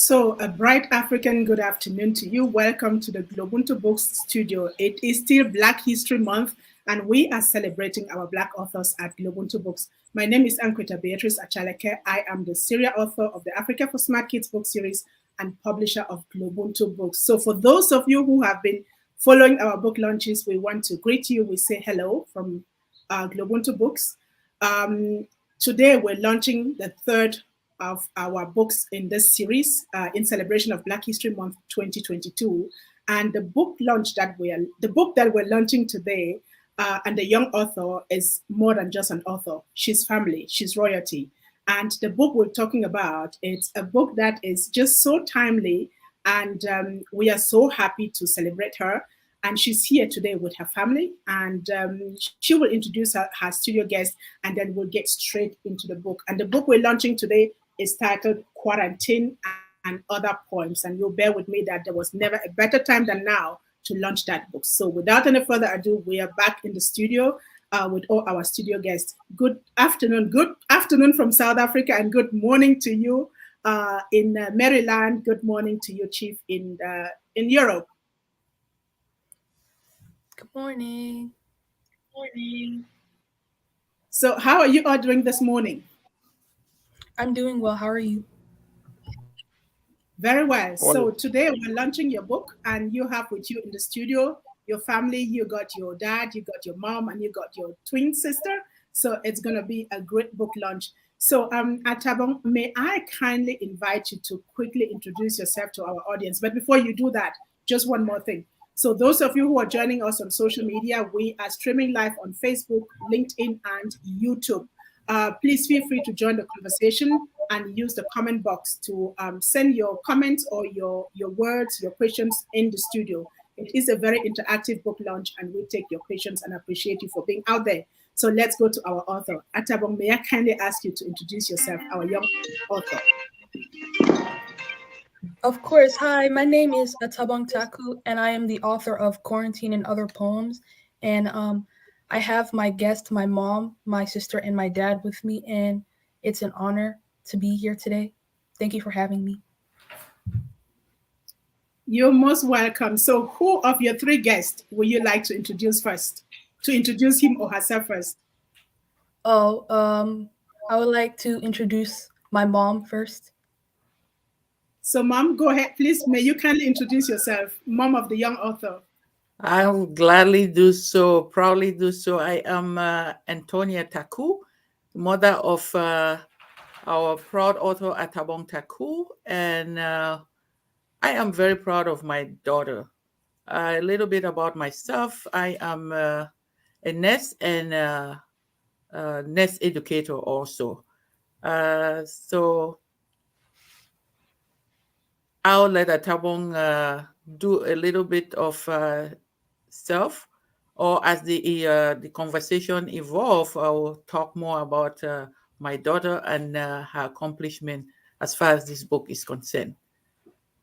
So, a bright African good afternoon to you. Welcome to the GloBUNTU Books studio. It is still Black History Month, and we are celebrating our Black authors at GloBUNTU Books. My name is Ankweta Beatrice Achaleke. I am the serial author of the Africa for Smart Kids book series and publisher of GloBUNTU Books. So, for those of you who have been following our book launches, we want to greet you. We say hello from GloBUNTU Books. Today, we're launching the third of our books in this series in celebration of Black History Month 2022. And the book that we're launching today, and the young author is more than just an author. She's family, she's royalty. And the book we're talking about, it's a book that is just so timely, and we are so happy to celebrate her. And she's here today with her family, and she will introduce her studio guest, and then we'll get straight into the book. And the book we're launching today is titled Quarantine and Other Poems. And you'll bear with me that there was never a better time than now to launch that book. So without any further ado, we are back in the studio with all our studio guests. Good afternoon from South Africa, and good morning to you in Maryland. Good morning to you, Chief, in Europe. Good morning. Good morning. So how are you all doing this morning? I'm doing well. How are you? Very well. So today we're launching your book, and you have with you in the studio your family. You got your dad, you got your mom, and you got your twin sister. So it's going to be a great book launch. So Atabong, may I kindly invite you to quickly introduce yourself to our audience. But before you do that, just one more thing. So those of you who are joining us on social media, we are streaming live on Facebook, LinkedIn, and YouTube. Please feel free to join the conversation and use the comment box to send your comments or your words, your questions in the studio. It is a very interactive book launch, and we take your questions and appreciate you for being out there. So let's go to our author. Atabong, may I kindly ask you to introduce yourself, our young author? Of course. Hi, my name is Atabong Taku, and I am the author of Quarantine and Other Poems. And I have my guest, my mom, my sister, and my dad with me, and it's an honor to be here today. Thank you for having me. You're most welcome. So who of your three guests would you like to introduce first? To introduce him or herself first? Oh, I would like to introduce my mom first. So Mom, go ahead, please. May you kindly introduce yourself, mom of the young author. I'll gladly do so, proudly do so. I am Antonia Taku, mother of our proud author Atabong Taku, and I am very proud of my daughter. A little bit about myself. I am a nurse and a nurse educator also. So I'll let Atabong do a little bit of self, or as the conversation evolves, I will talk more about my daughter and her accomplishment as far as this book is concerned.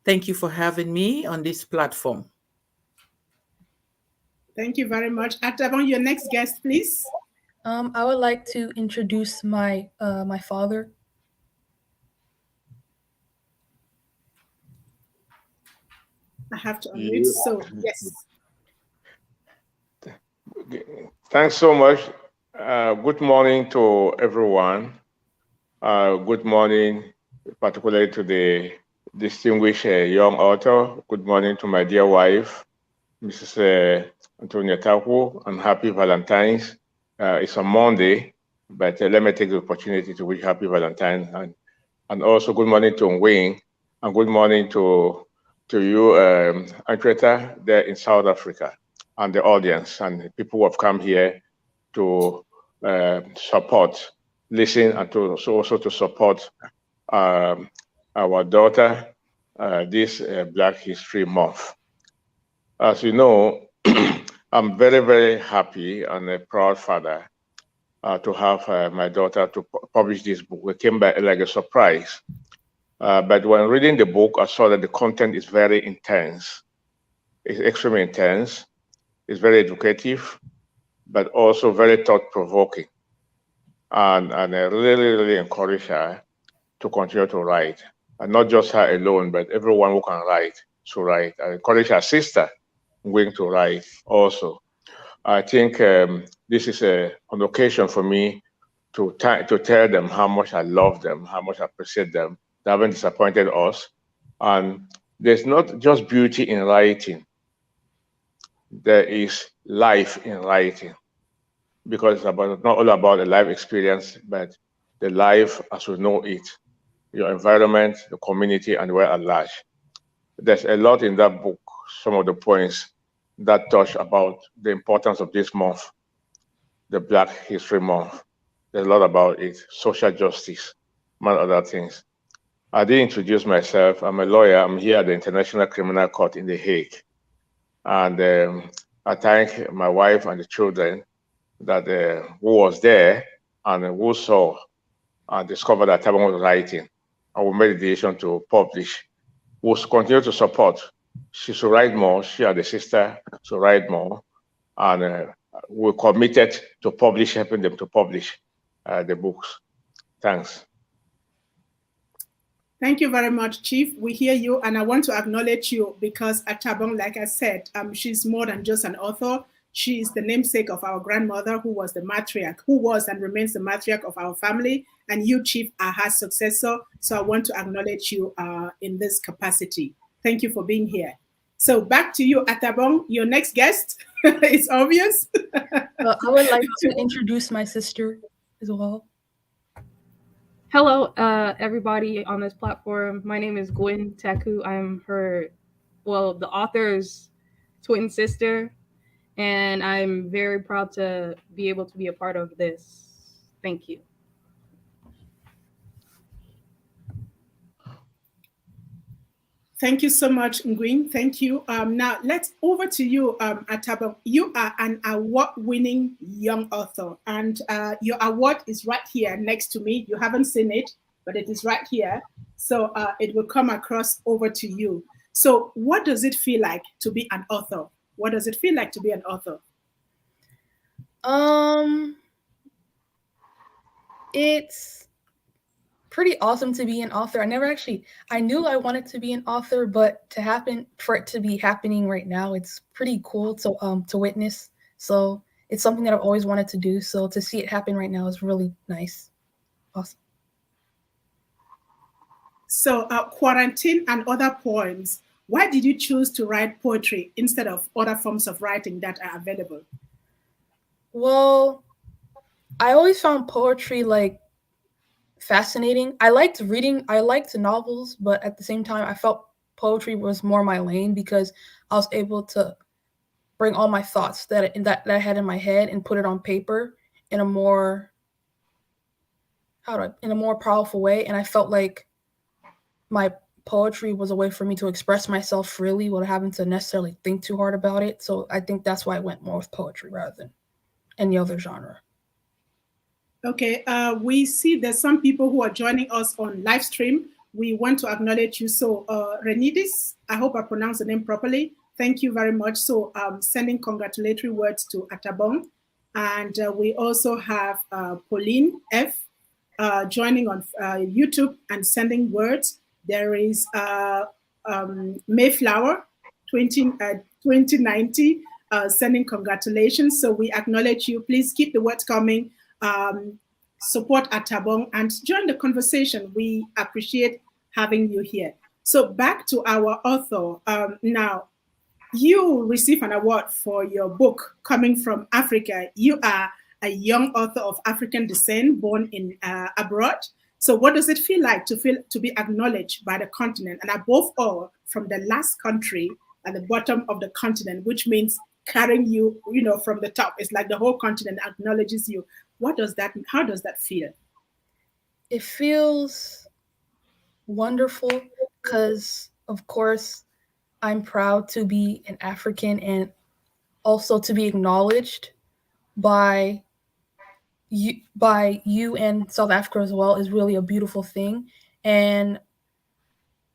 Thank you for having me on this platform. Thank you very much. Atabong, your next guest, please. I would like to introduce my my father. I have to unmute, so yes. Thanks so much. Good morning to everyone. Good morning, particularly to the distinguished young author. Good morning to my dear wife, Mrs. Antonia Taku, and happy Valentine's. It's a Monday, but let me take the opportunity to wish happy Valentine's. And also good morning to Wing, and good morning to you, Ankweta, there in South Africa, and the audience and the people who have come here to support, listen, and to also to support our daughter this Black History Month. As you know, I'm very, very happy and a proud father to have my daughter to publish this book. It came by like a surprise. But when reading the book, I saw that the content is very intense. It's extremely intense. It's very educative, but also very thought-provoking. And I really, really encourage her to continue to write. and not just her alone, but everyone who can write to write. I encourage her sister going to write also. I think this is an occasion for me to tell them how much I love them, how much I appreciate them. They haven't disappointed us. And there's not just beauty in writing. There is life in writing, because it's about, not all about the life experience, but the life as we know it, your environment, the community, and where at large. There's a lot in that book, some of the points that touch about the importance of this month, the Black History Month. There's a lot about it, social justice, among other things. I did introduce myself. I'm a lawyer. I'm here at the International Criminal Court in The Hague. And I thank my wife and the children that who was there and who saw and discovered that Atabong was writing. And we made a decision to publish. We'll continue to support. She should write more. She and the sister should write more. And we're committed to publish, helping them to publish the books. Thanks. Thank you very much, Chief. We hear you, and I want to acknowledge you because Atabong, like I said, she's more than just an author. She is the namesake of our grandmother, who was the matriarch, who was and remains the matriarch of our family, and you, Chief, are her successor. So I want to acknowledge you in this capacity. Thank you for being here. So back to you, Atabong, your next guest. It's obvious. I would like to introduce my sister as well. Hello, everybody on this platform. My name is Gwen Taku. I'm the author's twin sister, and I'm very proud to be able to be a part of this. Thank you. Thank you so much, Ngwin. Thank you. Now, let's over to you, Atabong. You are an award-winning young author, and your award is right here next to me. You haven't seen it, but it is right here. So it will come across over to you. So what does it feel like to be an author? What does it feel like to be an author? It's pretty awesome to be an author. I knew I wanted to be an author, but for it to be happening right now, it's pretty cool to witness. So it's something that I've always wanted to do. So to see it happen right now is really nice. Awesome. So quarantine and other poems, why did you choose to write poetry instead of other forms of writing that are available? Well, I always found poetry fascinating. I liked reading, I liked novels, but at the same time, I felt poetry was more my lane because I was able to bring all my thoughts that I had in my head and put it on paper in a more powerful way. And I felt like my poetry was a way for me to express myself freely without having to necessarily think too hard about it. So I think that's why I went more with poetry rather than any other genre. Okay, we see there's some people who are joining us on live stream. We want to acknowledge you. So Renidis, I hope I pronounced the name properly. Thank you very much. So sending congratulatory words to Atabong. And we also have Pauline F. Joining on YouTube and sending words. There is Mayflower 2090 sending congratulations. So we acknowledge you. Please keep the words coming. Support Atabong and join the conversation. We appreciate having you here. So back to our author. Now, you receive an award for your book, Coming from Africa. You are a young author of African descent, born in abroad. So what does it feel like to be acknowledged by the continent, and above all, from the last country at the bottom of the continent, which means carrying you, from the top? It's like the whole continent acknowledges you. How does that feel? It feels wonderful because, of course, I'm proud to be an African and also to be acknowledged by you and South Africa as well is really a beautiful thing. And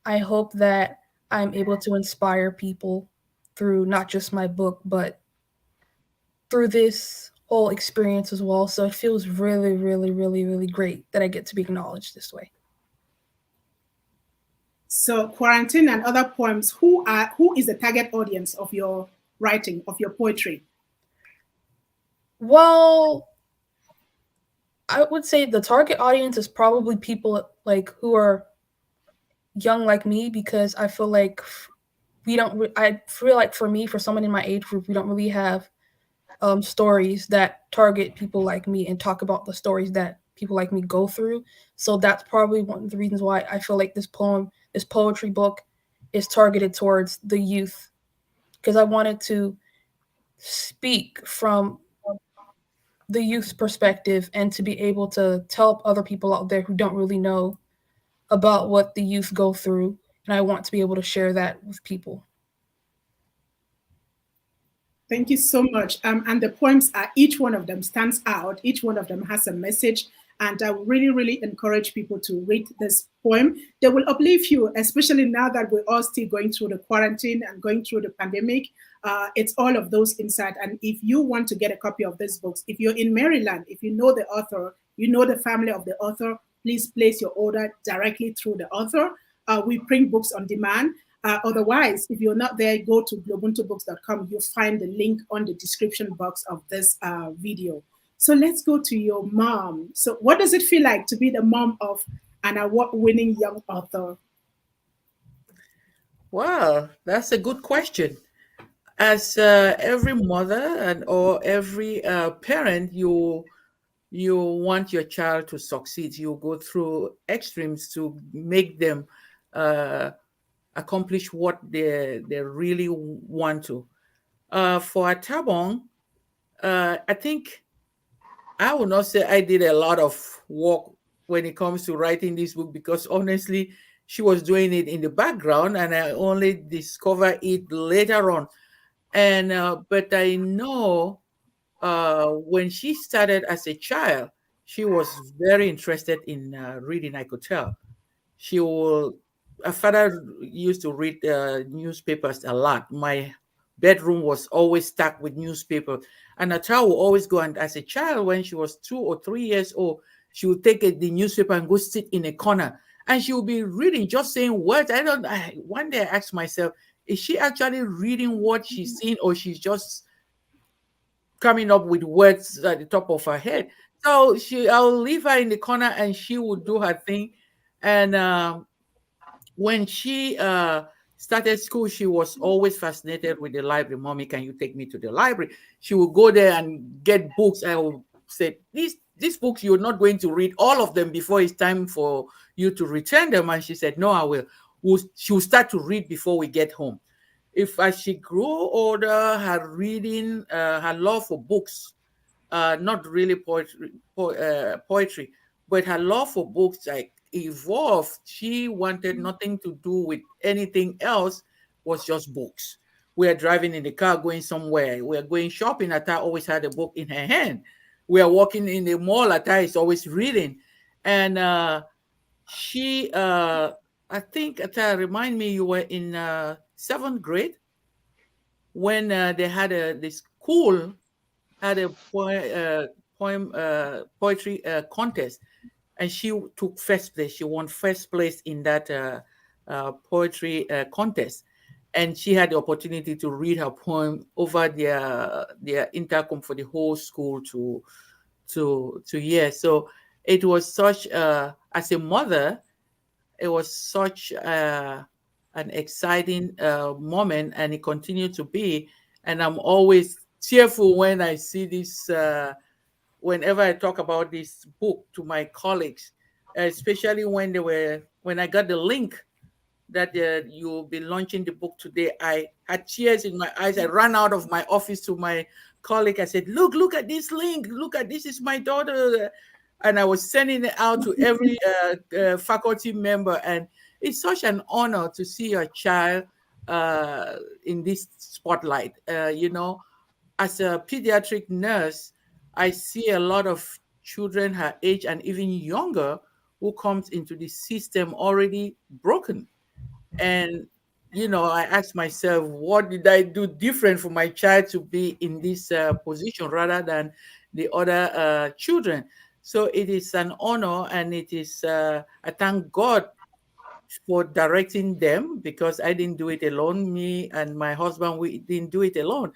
I hope that I'm able to inspire people through not just my book, but through this whole experience as well. So it feels really, really, really, really great that I get to be acknowledged this way. So quarantine and other poems, who is the target audience of your writing, of your poetry? Well, I would say the target audience is probably people like who are young like me, because I feel like I feel like for me, for someone in my age group, we don't really have stories that target people like me and talk about the stories that people like me go through. So that's probably one of the reasons why I feel like this poetry book is targeted towards the youth, because I wanted to speak from the youth's perspective and to be able to help other people out there who don't really know about what the youth go through. And I want to be able to share that with people. Thank you so much. And the poems are, each one of them stands out. Each one of them has a message. And I really, really encourage people to read this poem. They will uplift you, especially now that we're all still going through the quarantine and going through the pandemic. It's all of those inside. And if you want to get a copy of these books, if you're in Maryland, if you know the author, you know the family of the author, please place your order directly through the author. We print books on demand. Otherwise, if you're not there, go to globuntubooks.com. You'll find the link on the description box of this video. So let's go to your mom. So what does it feel like to be the mom of an award-winning young author? Wow, that's a good question. As every mother or every parent, you want your child to succeed. You go through extremes to make them accomplish what they really want to. For Atabong, I think I would not say I did a lot of work when it comes to writing this book, because honestly, she was doing it in the background and I only discovered it later on. And but I know when she started as a child, she was very interested in reading. I could tell. She will. Her father used to read newspapers a lot. My bedroom was always stacked with newspapers, and a child would always go. And as a child, when she was 2 or 3 years old, she would take the newspaper and go sit in a corner, and she would be reading, just saying words. One day I asked myself, is she actually reading what she's seeing, or she's just coming up with words at the top of her head? So I'll leave her in the corner and she would do her thing. And when she started school, she was always fascinated with the library. Mommy, can you take me to the library? She would go there and get books. I would say, these books, you're not going to read all of them before it's time for you to return them. And she said, no, I will. She will start to read before we get home. As she grew older, her reading, her love for books, not really poetry, but her love for books evolved. She wanted nothing to do with anything else, was just books. We are driving in the car going somewhere. We are going shopping. Ata always had a book in her hand. We are walking in the mall. Ata is always reading. And I think, Ata, remind me, you were in 7th grade when they had the school had a poetry contest, and she took first place. She won first place in that poetry contest, and she had the opportunity to read her poem over their intercom for the whole school to hear. So it was such as a mother, it was such an exciting moment, and it continued to be. And I'm always cheerful when I see this. Whenever I talk about this book to my colleagues, especially when I got the link that you'll be launching the book today, I had tears in my eyes. I ran out of my office to my colleague. I said, look at this link. Look at this is my daughter. And I was sending it out to every faculty member. And it's such an honor to see your child in this spotlight. As a pediatric nurse, I see a lot of children her age and even younger who comes into the system already broken. And, I ask myself, what did I do different for my child to be in this position rather than the other children? So it is an honor, and it is, I thank God for directing them, because I didn't do it alone. Me and my husband, we didn't do it alone.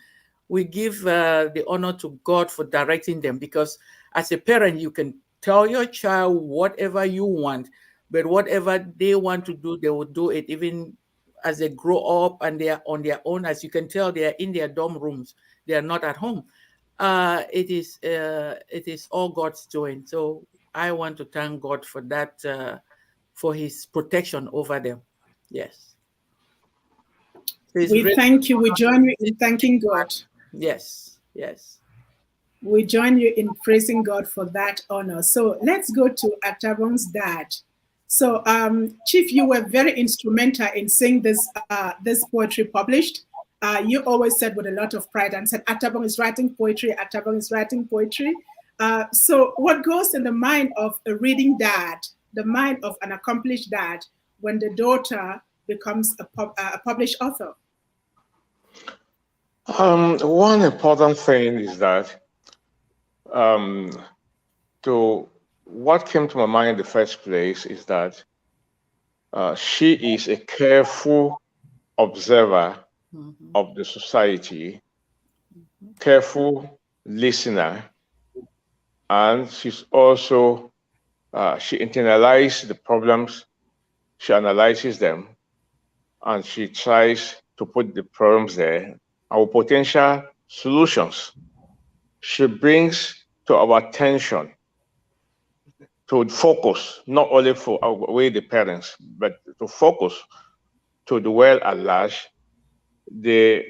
We give the honor to God for directing them, because as a parent, you can tell your child whatever you want, but whatever they want to do, they will do it, even as they grow up and they are on their own. As you can tell, they are in their dorm rooms. They are not at home. It is all God's doing. So I want to thank God for that, for His protection over them. Yes. We thank you. We join you in thanking God. Yes, yes. We join you in praising God for that honor. So let's go to Atabong's dad. So, Chief, you were very instrumental in seeing this poetry published. You always said with a lot of pride and said, Atabong is writing poetry, Atabong is writing poetry. So what goes in the mind of a reading dad, the mind of an accomplished dad, when the daughter becomes a published author? One important thing is that what came to my mind in the first place is that she is a careful observer of the society, careful listener, and she's also, she internalizes the problems, she analyzes them, and she tries to put the problems there, our potential solutions. She brings to our attention to focus, not only for the parents, but to focus to the world at large, the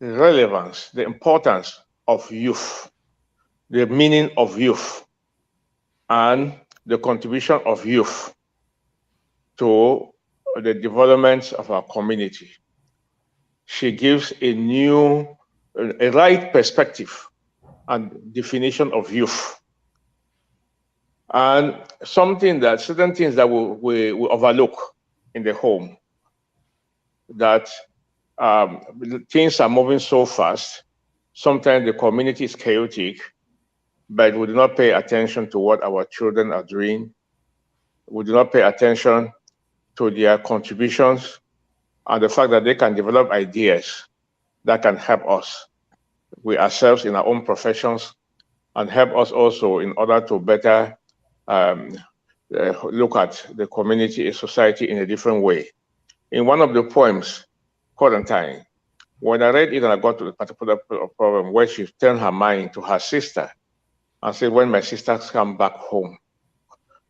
relevance, the importance of youth, the meaning of youth, and the contribution of youth to the development of our community. She gives a right perspective and definition of youth. And certain things that we overlook in the home, that things are moving so fast. Sometimes the community is chaotic, but we do not pay attention to what our children are doing. We do not pay attention to their contributions and the fact that they can develop ideas that can help us, we ourselves in our own professions, and help us also in order to better look at the community and society in a different way. In one of the poems, Quarantine, when I read it and I got to the particular problem where she turned her mind to her sister and said, when my sisters come back home.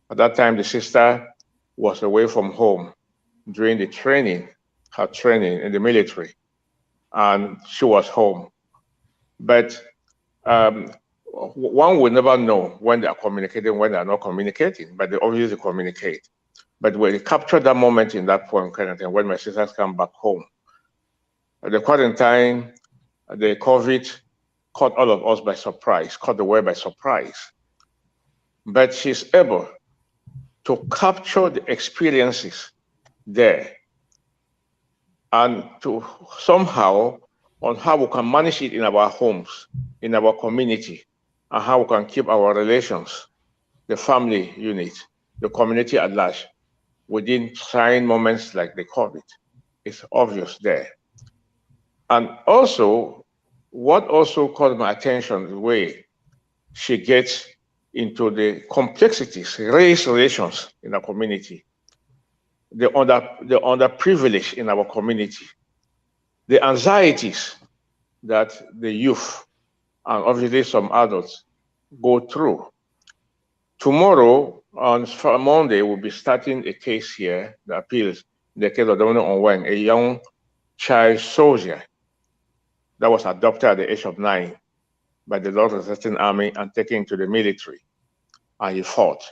At that time, the sister was away from home during the training, her training in the military, and she was home. But one would never know when they are communicating, when they are not communicating, but they obviously communicate. But when they capture that moment in that poem, when my sisters come back home, the quarantine, the COVID caught all of us by surprise, caught the world by surprise. But she's able to capture the experiences there and to somehow on how we can manage it in our homes, in our community, and how we can keep our relations, the family unit, the community at large, within trying moments like the COVID. It's obvious there. And also, what also caught my attention, the way she gets into the complexities, race relations in our community, the underprivileged in our community, the anxieties that the youth and obviously some adults go through. Tomorrow, on Monday, we'll be starting a case here, the appeals, the case of Domino Onwen, a young child soldier that was adopted at the age of 9 by the Lord Resisting Army and taken to the military. And he fought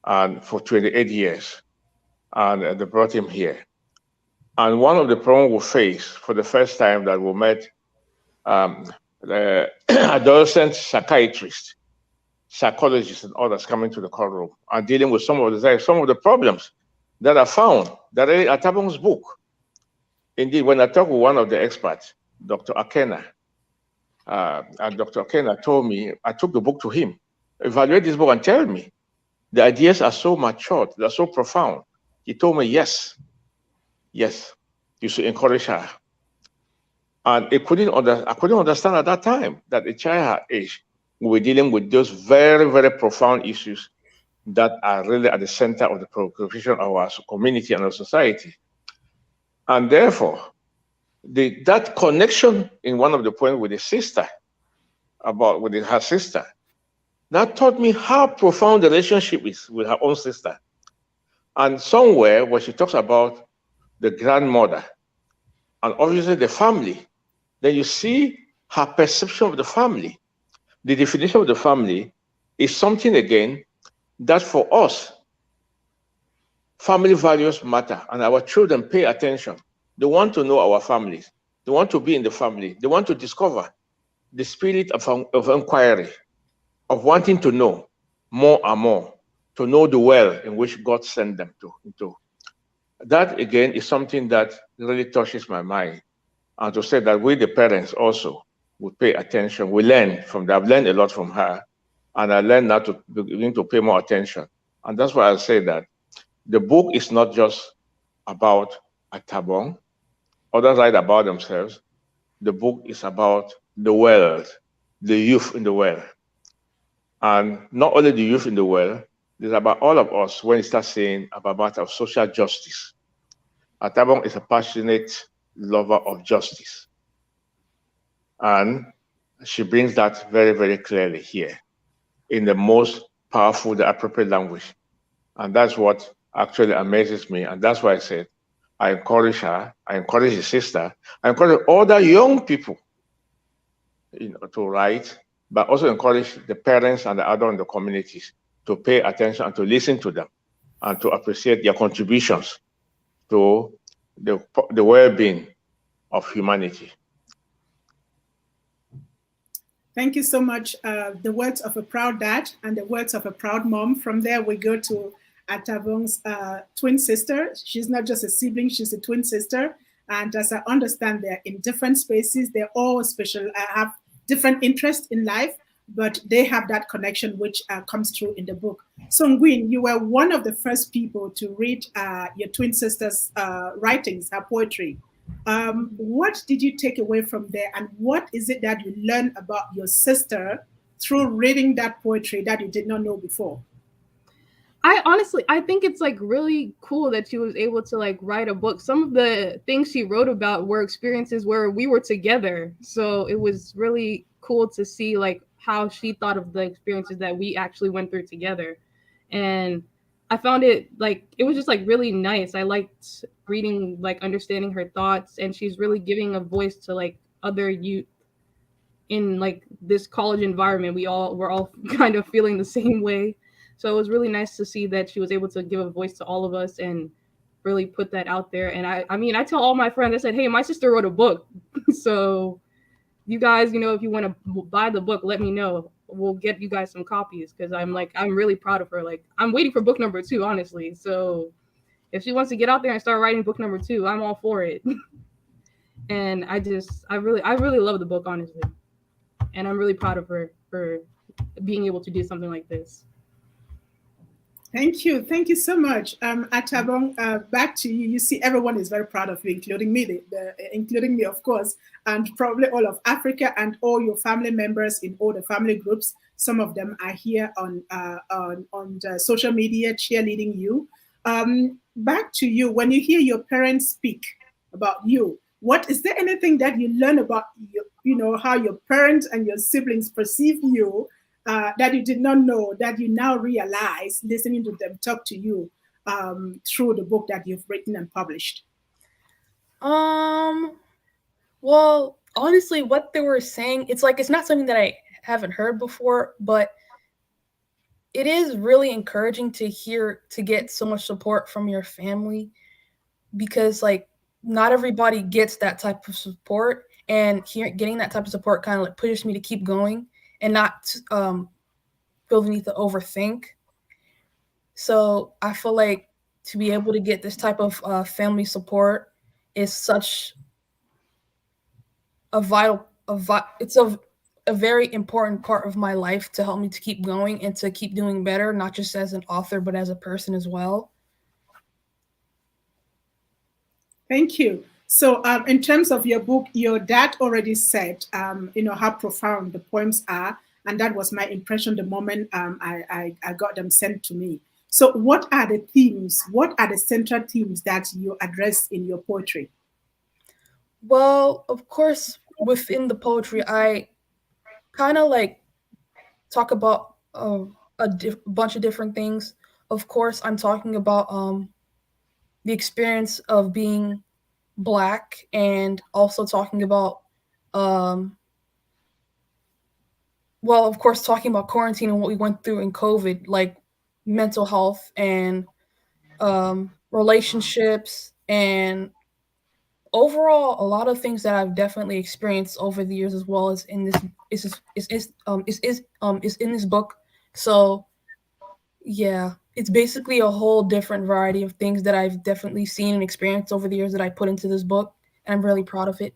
and for 28 years. And they brought him here. And one of the problems we face for the first time that we met the adolescent psychiatrist, psychologists, and others coming to the courtroom and dealing with some of the problems that are found that are in Atabong's book. Indeed, when I talked with one of the experts, Dr. Akena, and Dr. Akena told me, I took the book to him, evaluate this book and tell me, the ideas are so matured, they're so profound, He told me, yes, you should encourage her. And I couldn't understand at that time that a child her age will be dealing with those very, very profound issues that are really at the center of the preoccupation of our community and our society. And therefore, that connection in one of the poems with her sister, that taught me how profound the relationship is with her own sister. And somewhere where she talks about the grandmother and obviously the family, then you see her perception of the family. The definition of the family is something, again, that for us, family values matter, and our children pay attention. They want to know our families. They want to be in the family. They want to discover the spirit of inquiry, of wanting to know more and more, to know the well in which God sent them into. That, again, is something that really touches my mind. And to say that we, the parents, also would pay attention. We learn from that. I've learned a lot from her, and I learned now to begin to pay more attention. And that's why I say that the book is not just about Atabong. Others write about themselves. The book is about the world, the youth in the world. And not only the youth in the world, it's about all of us when it starts saying about matter of social justice. Atabong is a passionate lover of justice. And she brings that very, very clearly here in the most powerful, the appropriate language. And that's what actually amazes me. And that's why I said, I encourage her, I encourage the sister, I encourage other young people, to write, but also encourage the parents and the adults in the communities to pay attention and to listen to them and to appreciate their contributions to the well-being of humanity. Thank you so much. The words of a proud dad and the words of a proud mom. From there, we go to Atabong's twin sister. She's not just a sibling, she's a twin sister. And as I understand, they're in different spaces. They're all special, have different interests in life, but they have that connection which comes through in the book. So Ngwin, you were one of the first people to read your twin sister's writings, her poetry. What did you take away from there, and what is it that you learned about your sister through reading that poetry that you did not know before? I think it's like really cool that she was able to like write a book. Some of the things she wrote about were experiences where we were together. So it was really cool to see like how she thought of the experiences that we actually went through together. And I found it like, it was just like really nice. I liked reading, like understanding her thoughts, and she's really giving a voice to like other youth in like this college environment. We're all kind of feeling the same way. So it was really nice to see that she was able to give a voice to all of us and really put that out there. And I mean, I tell all my friends, I said, hey, my sister wrote a book. So you guys, if you want to buy the book, let me know. We'll get you guys some copies, because I'm really proud of her. Like, I'm waiting for book number 2, honestly. So if she wants to get out there and start writing book number 2, I'm all for it. And I really love the book, honestly. And I'm really proud of her for being able to do something like this. Thank you so much. Atabong, back to you. You see, everyone is very proud of you, including me, including me, of course, and probably all of Africa and all your family members in all the family groups. Some of them are here on the social media cheerleading you. Back to you. When you hear your parents speak about you, is there anything that you learn about how your parents and your siblings perceive you that you did not know, that you now realize listening to them talk to you through the book that you've written and published? Well, honestly, what they were saying, it's not something that I haven't heard before, but it is really encouraging to get so much support from your family, because not everybody gets that type of support, and getting that type of support kind of pushes me to keep going and not feel the need to overthink. So I feel like to be able to get this type of family support is such a very important part of my life to help me to keep going and to keep doing better, not just as an author, but as a person as well. Thank you. So, in terms of your book, your dad already said, how profound the poems are, and that was my impression the moment I got them sent to me. So, what are the themes? What are the central themes that you address in your poetry? Well, of course, within the poetry, I kind of like talk about bunch of different things. Of course, I'm talking about the experience of being Black, and also talking about well, of course, talking about quarantine and what we went through in COVID, like mental health and relationships, and overall a lot of things that I've definitely experienced over the years, as well as in this is in this book. So yeah, it's basically a whole different variety of things that I've definitely seen and experienced over the years that I put into this book, and I'm really proud of it.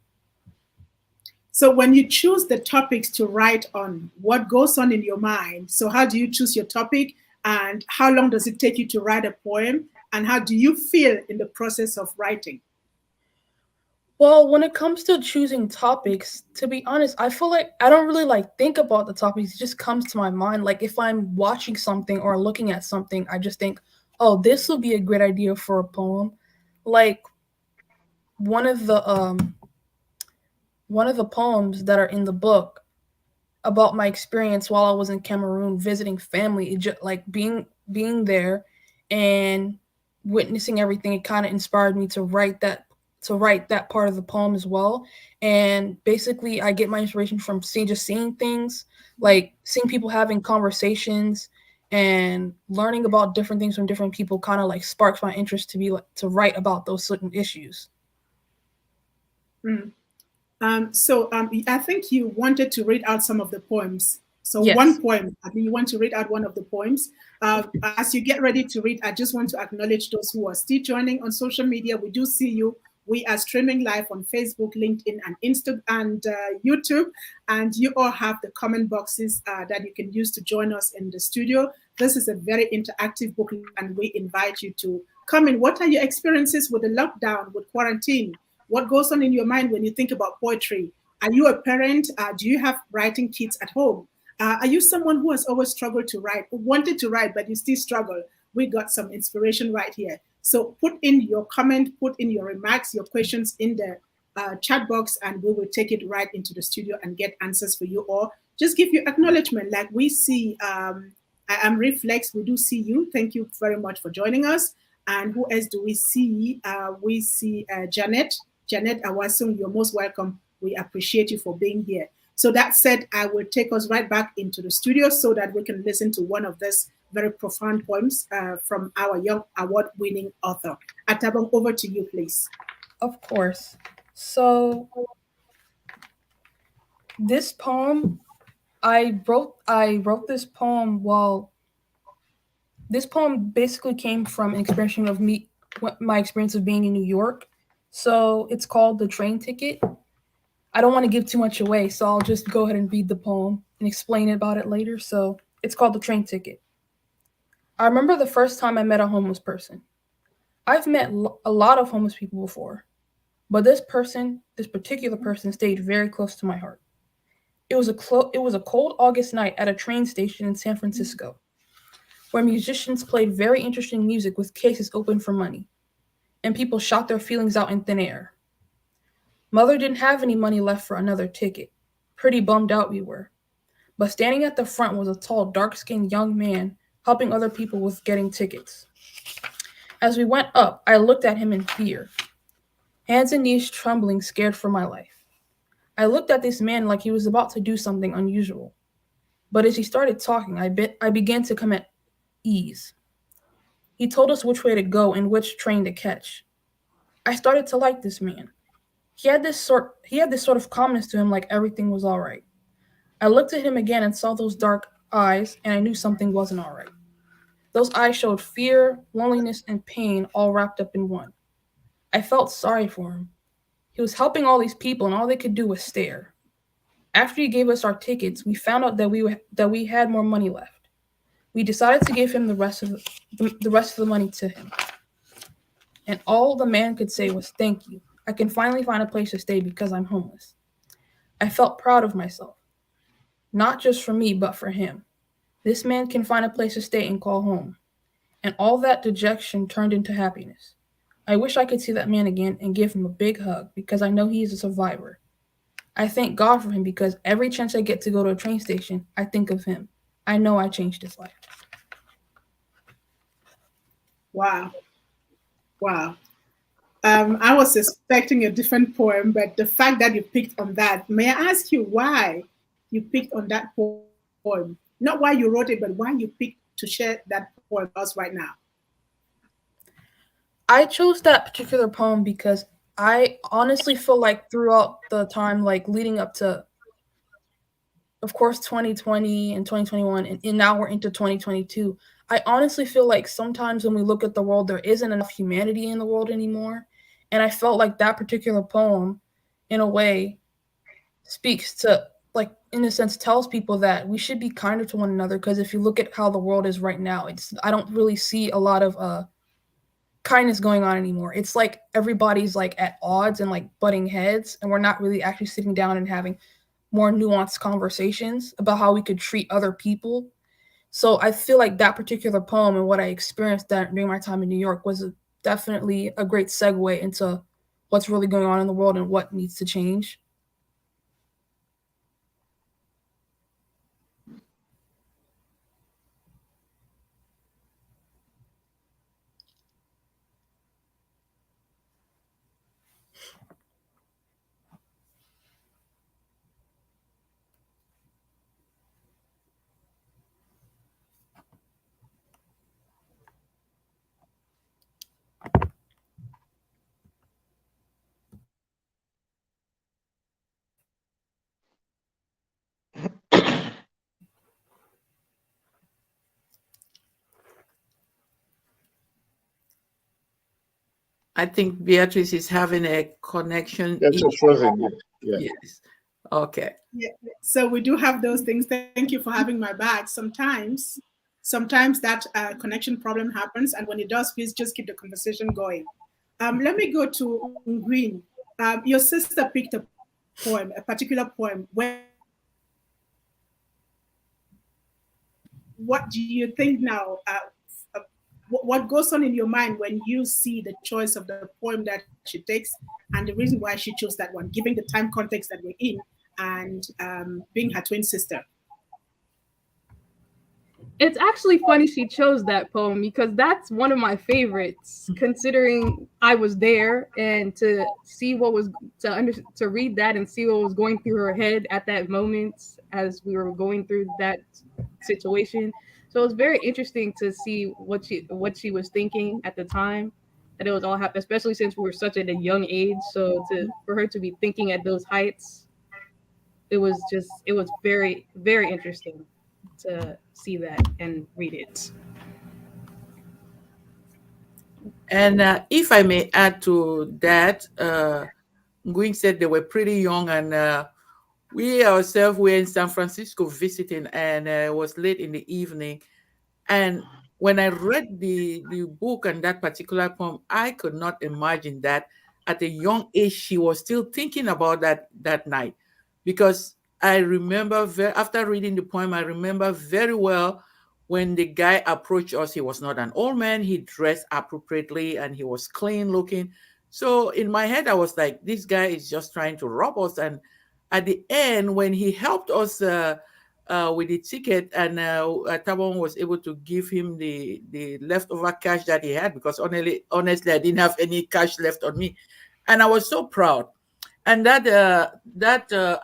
So, when you choose the topics to write on, what goes on in your mind? So, how do you choose your topic, and how long does it take you to write a poem, and how do you feel in the process of writing? Well, when it comes to choosing topics, to be honest, I feel like I don't really like think about the topics. It just comes to my mind. Like if I'm watching something or looking at something, I just think, "Oh, this will be a great idea for a poem." Like one of the um one of the poems that are in the book about my experience while I was in Cameroon visiting family, it just like being there and witnessing everything, it kind of inspired me to write that part of the poem as well. And basically I get my inspiration from seeing things, like seeing people having conversations and learning about different things from different people kind of like sparks my interest to be like to write about those certain issues. Mm. I think you wanted to read out some of the poems. So Yes. one poem, I mean, you want to read out one of the poems. As you get ready to read, I just want to acknowledge those who are still joining on social media. We do see you. We are streaming live on Facebook, LinkedIn, and Insta and YouTube. And you all have the comment boxes that you can use to join us in the studio. This is a very interactive book, and we invite you to come in. What are your experiences with the lockdown, with quarantine? What goes on in your mind when you think about poetry? Are you a parent? Do you have writing kids at home? Are you someone who has always struggled to write, wanted to write, but you still struggle? We got some inspiration right here. So put in your comment, put in your remarks, your questions in the chat box, and we will take it right into the studio and get answers for you. Or just give you acknowledgement, like we see. I am Reflex. We do see you. Thank you very much for joining us. And who else do we see? We see Janet. Janet Awasung, you're most welcome. We appreciate you for being here. So that said, I will take us right back into the studio so that we can listen to one of these very profound poems from our young award-winning author. Atabong, over to you, please. Of course. So this poem, I wrote this poem while this poem basically came from an experience of my experience of being in New York. So it's called The Train Ticket. I don't want to give too much away, so I'll just go ahead and read the poem and explain about it later. So it's called The Train Ticket. I remember the first time I met a homeless person. I've met a lot of homeless people before, but this particular person, stayed very close to my heart. It was a cold August night at a train station in San Francisco, where musicians played very interesting music with cases open for money, and people shot their feelings out in thin air. Mother didn't have any money left for another ticket. Pretty bummed out we were. But standing at the front was a tall, dark-skinned young man helping other people with getting tickets. As we went up, I looked at him in fear, hands and knees trembling, scared for my life. I looked at this man like he was about to do something unusual. But as he started talking, I began to come at ease. He told us which way to go and which train to catch. I started to like this man. He had this sort of calmness to him, like everything was all right. I looked at him again and saw those dark eyes, and I knew something wasn't all right. Those eyes showed fear, loneliness, and pain all wrapped up in one. I felt sorry for him. He was helping all these people, and all they could do was stare. After he gave us our tickets, we found out that we had more money left. We decided to give him the rest of the money to him. and all the man could say was, "Thank you. I can finally find a place to stay because I'm homeless." I felt proud of myself, not just for me, but for him. This man can find a place to stay and call home. And all that dejection turned into happiness. I wish I could see that man again and give him a big hug because I know he is a survivor. I thank God for him because every chance I get to go to a train station, I think of him. I know I changed his life. Wow. Wow. I was expecting a different poem, but the fact that you picked on that, may I ask you why you picked on that poem? Not why you wrote it, but why you picked to share that poem with us right now? I chose that particular poem because I honestly feel like throughout the time, like leading up to, of course, 2020 and 2021, and now we're into 2022, I honestly feel like sometimes when we look at the world, there isn't enough humanity in the world anymore. And I felt like that particular poem, in a way, speaks to, like, in a sense, tells people that we should be kinder to one another. Because if you look at how the world is right now, I don't really see a lot of kindness going on anymore. It's like everybody's like at odds and like butting heads, and we're not really actually sitting down and having more nuanced conversations about how we could treat other people. So I feel like that particular poem and what I experienced during my time in New York was definitely a great segue into what's really going on in the world and what needs to change. I think Beatrice is having a connection. Yes, it's frozen. Yeah. Yes. Okay. Yeah. So we do have those things. Thank you for having my back. Sometimes that connection problem happens, and when it does, please just keep the conversation going. Let me go to Green. Your sister picked a poem, a particular poem. What do you think now? What goes on in your mind when you see the choice of the poem that she takes and the reason why she chose that one, given the time context that we're in and being her twin sister? It's actually funny she chose that poem because that's one of my favorites, considering I was there and to see what was to read that and see what was going through her head at that moment as we were going through that situation. So it was very interesting to see what she was thinking at the time that it was all happening, especially since we were such at a young age. So for her to be thinking at those heights, it was very, very interesting to see that and read it. And if I may add to that, Nguyen said they were pretty young, and we ourselves were in San Francisco visiting, and it was late in the evening. And when I read the book and that particular poem, I could not imagine that at a young age she was still thinking about that night, because I remember after reading the poem, I remember very well when the guy approached us. He was not an old man. He dressed appropriately and he was clean looking. So in my head, I was like, this guy is just trying to rob us. And at the end, when he helped us with the ticket, and Tabon was able to give him the leftover cash that he had, because honestly, I didn't have any cash left on me, and I was so proud. And that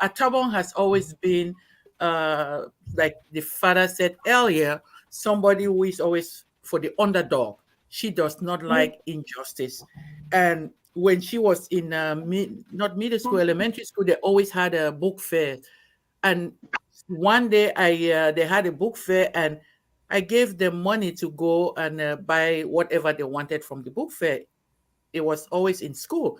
Atabong has always been, like the father said earlier, somebody who is always for the underdog. She does not like injustice. And when she was in not middle school, elementary school, they always had a book fair. And one day they had a book fair, and I gave them money to go and buy whatever they wanted from the book fair. It was always in school.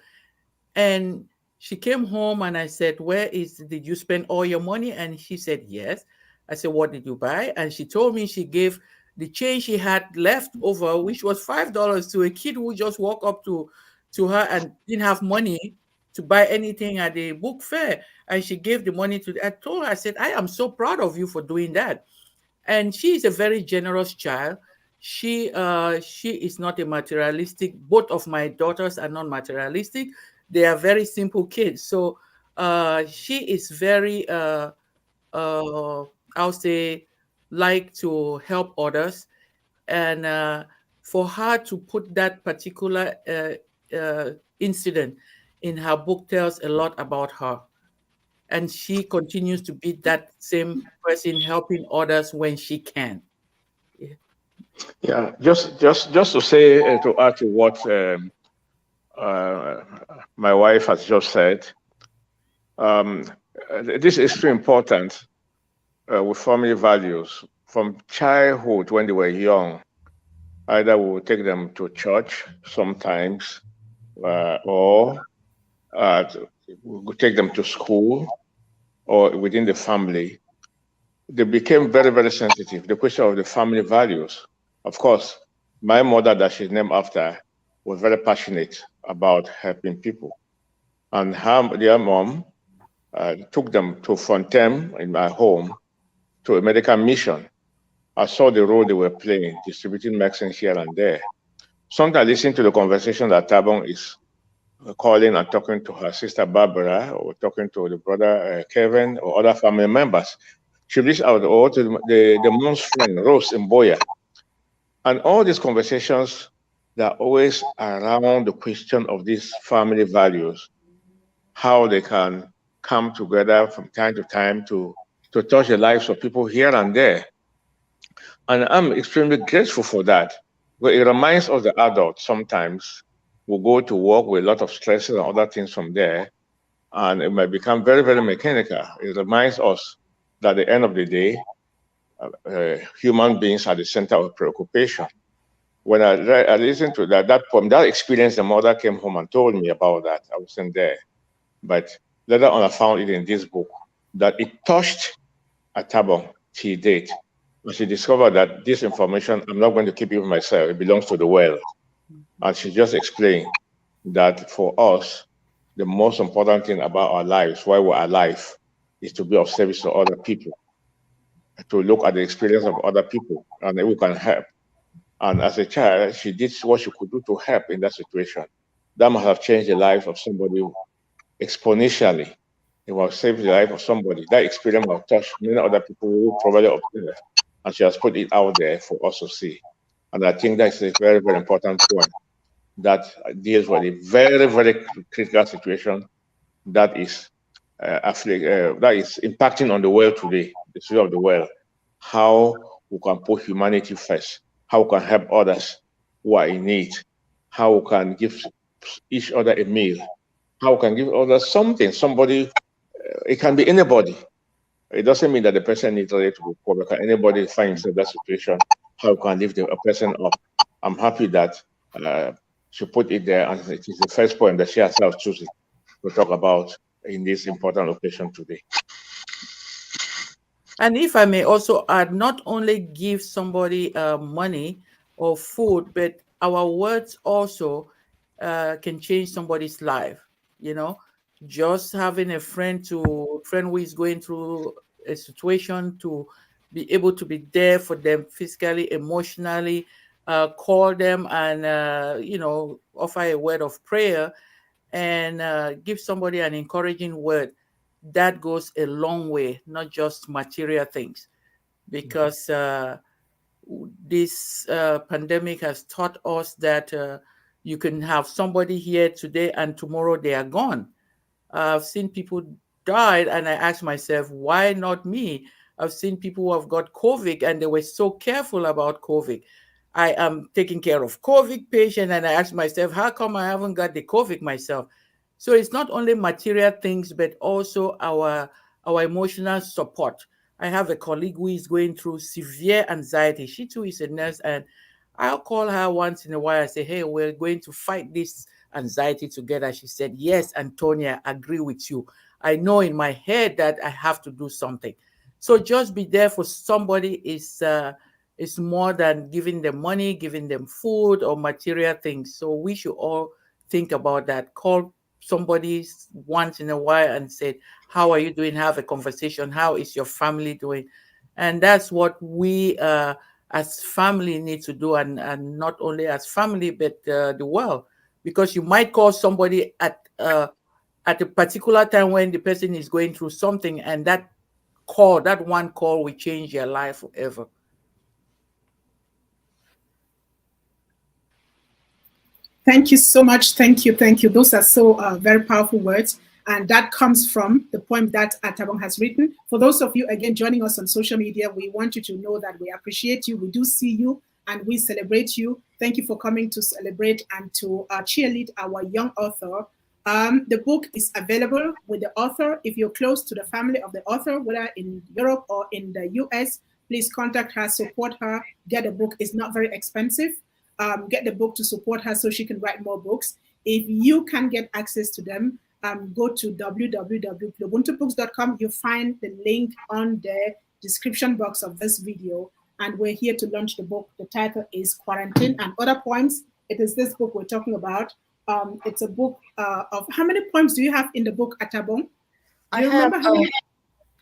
And she came home and I said, did you spend all your money? And she said, yes. I said, what did you buy? And she told me she gave the change she had left over, which was $5, to a kid who just walked up to her and didn't have money to buy anything at the book fair. And she gave the money to, I told her, I said, I am so proud of you for doing that. And she is a very generous child. She is not a materialistic. Both of my daughters are not materialistic. They are very simple kids. So she is very, I'll say, like to help others. And for her to put that particular incident in her book tells a lot about her. And she continues to be that same person helping others when she can. Yeah, just to say, to add to what my wife has just said, this is extremely important with family values from childhood when they were young. Either we will take them to church sometimes, or we will take them to school or within the family. They became very, very sensitive. The question of the family values. Of course, my mother, that she's named after, was very passionate about helping people. And her dear mom took them to Fontaine in my home to a medical mission. I saw the role they were playing, distributing medicine here and there. Sometimes I listen to the conversation that Atabong is calling and talking to her sister Barbara, or talking to the brother Kevin, or other family members. She reached out or to the mom's friend, Rose in Boya. And all these conversations, they're always around the question of these family values, how they can come together from time to time to touch the lives of people here and there. And I'm extremely grateful for that. But it reminds us, the adults, sometimes we go to work with a lot of stresses and other things from there, and it might become very, very mechanical. It reminds us that at the end of the day, human beings are the center of preoccupation. When I listened to that poem, that experience, the mother came home and told me about that. I wasn't there. But later on, I found it in this book that it touched Atabong till date. And she discovered that this information, I'm not going to keep it for myself. It belongs to the world. And she just explained that for us, the most important thing about our lives, why we're alive, is to be of service to other people, to look at the experience of other people, and then we can help. And as a child, she did what she could do to help in that situation. That must have changed the life of somebody exponentially. It will save the life of somebody. That experience will touch many other people who probably observe. And she has put it out there for us to see. And I think that's a very, very important point that deals with a very, very critical situation that is impacting on the world today, the state of the world. How we can put humanity first, how we can help others who are in need, how we can give each other a meal, how we can give others something, somebody, it can be anybody. It doesn't mean that the person needs to be poor, because anybody finds in that situation, how you can lift a person up. I'm happy that she put it there, and it is the first point that she herself chooses to talk about in this important occasion today. And if I may also add, not only give somebody money or food, but our words also can change somebody's life. You know, just having a friend who is going through a situation, to be able to be there for them physically, emotionally, call them and offer a word of prayer, and give somebody an encouraging word. That goes a long way, not just material things, because this pandemic has taught us that you can have somebody here today and tomorrow they are gone. I've seen people died, and I asked myself, why not me? I've seen people who have got COVID and they were so careful about COVID. I am taking care of COVID patient, and I asked myself, how come I haven't got the COVID myself? So it's not only material things, but also our emotional support. I have a colleague who is going through severe anxiety. She too is a nurse, and I'll call her once in a while. I say, hey, we're going to fight this anxiety together. She said, yes, Antonia, I agree with you. I know in my head that I have to do something. So just be there for somebody is It's more than giving them money, giving them food or material things. So we should all think about that. Call somebody once in a while and say, how are you doing? Have a conversation. How is your family doing? And that's what we as family need to do, and not only as family, but the world. Because you might call somebody at a particular time when the person is going through something, and that one call will change your life forever. Thank you so much. Thank you. Thank you. Those are so very powerful words. And that comes from the poem that Atabong has written. For those of you, again, joining us on social media, we want you to know that we appreciate you. We do see you and we celebrate you. Thank you for coming to celebrate and to cheerlead our young author. The book is available with the author. If you're close to the family of the author, whether in Europe or in the US, please contact her, support her, get a book. It's not very expensive. Get the book to support her so she can write more books. If you can get access to them, go to www.globuntubooks.com. You'll find the link on the description box of this video. And we're here to launch the book. The title is Quarantine and Other Poems. It is this book we're talking about. It's a book of, how many poems do you have in the book, Atabong? I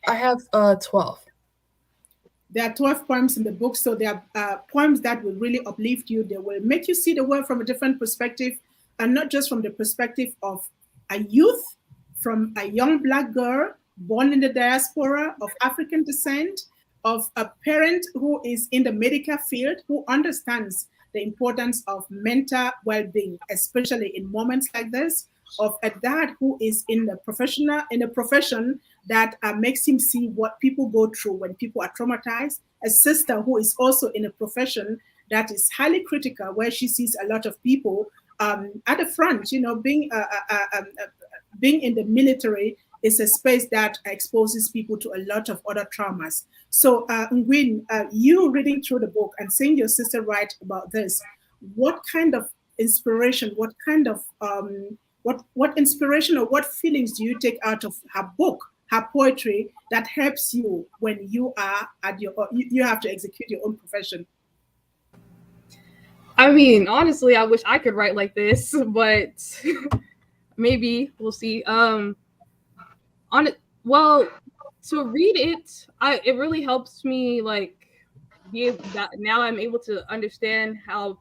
have 12. There are 12 poems in the book, so they are poems that will really uplift you. They will make you see the world from a different perspective, and not just from the perspective of a youth, from a young Black girl born in the diaspora of African descent, of a parent who is in the medical field, who understands the importance of mental well-being, especially in moments like this, of a dad who is in a profession that makes him see what people go through when people are traumatized, a sister who is also in a profession that is highly critical, where she sees a lot of people at the front. Being in the military is a space that exposes people to a lot of other traumas. So, Ngwin, you reading through the book and seeing your sister write about this, what kind of inspiration, what kind of what inspiration or what feelings do you take out of her book, her poetry, that helps you when you are at you have to execute your own profession? I mean, honestly, I wish I could write like this, but maybe we'll see. Well, to read it, it really helps me now I'm able to understand how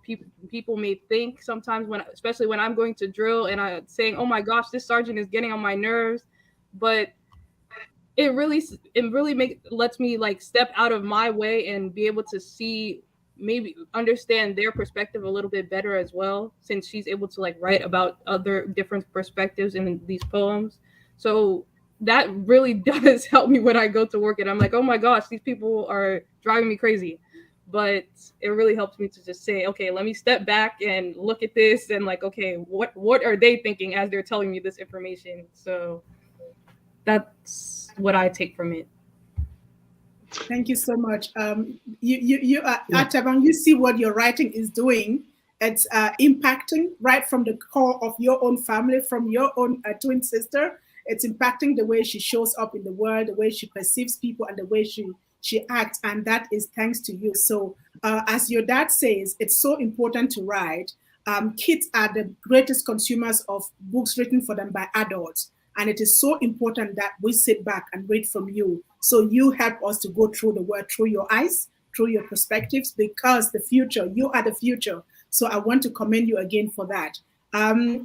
people may think sometimes, especially when I'm going to drill and I'm saying, oh my gosh, this sergeant is getting on my nerves. But it really lets me step out of my way and be able to see, maybe understand their perspective a little bit better as well, since she's able to write about other different perspectives in these poems. So that really does help me when I go to work and I'm like, oh my gosh, these people are driving me crazy. But it really helps me to just say, okay, let me step back and look at this and okay, what are they thinking as they're telling me this information? So that's what I take from it. Thank you so much. Atabong, you see what your writing is doing. It's impacting right from the core of your own family, from your own twin sister. It's impacting the way she shows up in the world, the way she perceives people, and the way she acts. And that is thanks to you. So as your dad says, it's so important to write. Kids are the greatest consumers of books written for them by adults. And it is so important that we sit back and read from you. So you help us to go through the world through your eyes, through your perspectives, because the future, you are the future. So I want to commend you again for that.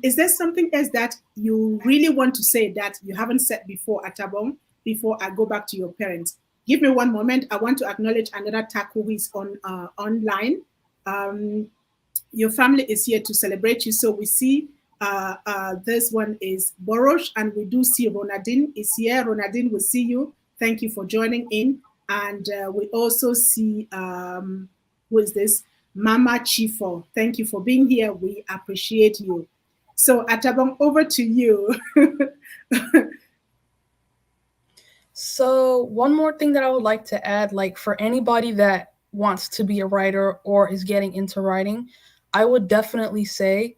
Is there something else that you really want to say that you haven't said before, Atabong, before I go back to your parents? Give me one moment. I want to acknowledge another Taku who is online. Your family is here to celebrate you. So we see this one is Borosh, and we do see Ronadine is here. Ronadine, we see you. Thank you for joining in. And we also see, who is this? Mama Chifo. Thank you for being here. We appreciate you. So Atabong, over to you. So one more thing that I would like to add, for anybody that wants to be a writer or is getting into writing, I would definitely say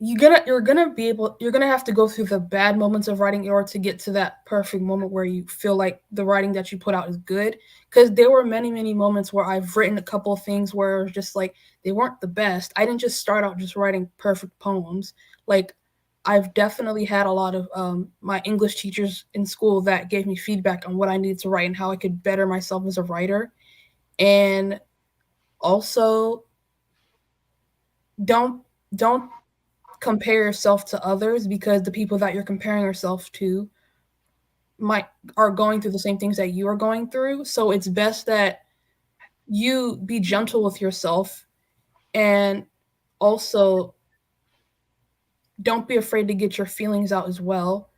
you're gonna have to go through the bad moments of writing in order to get to that perfect moment where you feel like the writing that you put out is good. Because there were many moments where I've written a couple of things where it was just like they weren't the best. I didn't just start out just writing perfect poems. Like I've definitely had a lot of my English teachers in school that gave me feedback on what I needed to write and how I could better myself as a writer. And also, don't compare yourself to others, because the people that you're comparing yourself to are going through the same things that you are going through. So it's best that you be gentle with yourself, and also don't be afraid to get your feelings out as well.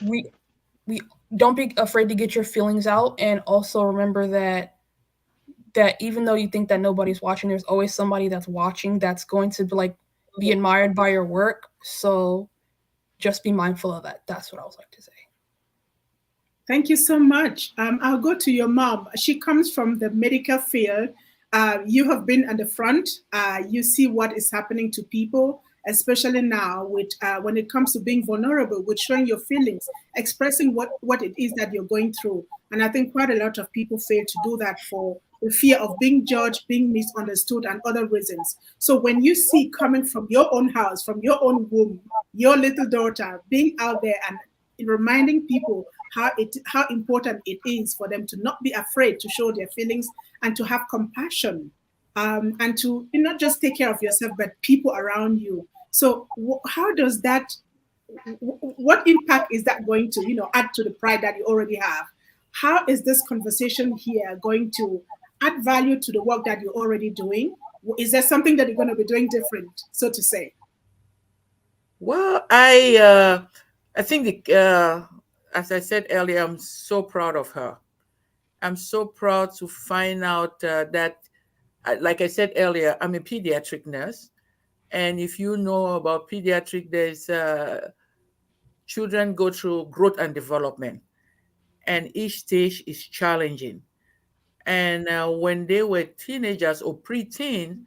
We we don't be afraid to get your feelings out, and also remember that even though you think that nobody's watching, there's always somebody that's watching that's going to be admired by your work. So just be mindful of that. That's what I would like to say. Thank you so much. I'll go to your mom. She comes from the medical field. You have been at the front. You see what is happening to people, especially now with when it comes to being vulnerable, with showing your feelings, expressing what it is that you're going through. And I think quite a lot of people fail to do that for the fear of being judged, being misunderstood, and other reasons. So when you see coming from your own house, from your own womb, your little daughter being out there and reminding people how important it is for them to not be afraid to show their feelings and to have compassion, and to not just take care of yourself but people around you. So how does that, what impact is that going to add to the pride that you already have? How is this conversation here going to add value to the work that you're already doing? Is there something that you're going to be doing different, so to say? Well, I think as I said earlier, I'm so proud of her. I'm so proud to find out that, like I said earlier, I'm a pediatric nurse, and if you know about pediatric, there's children go through growth and development, and each stage is challenging. And when they were teenagers or preteen,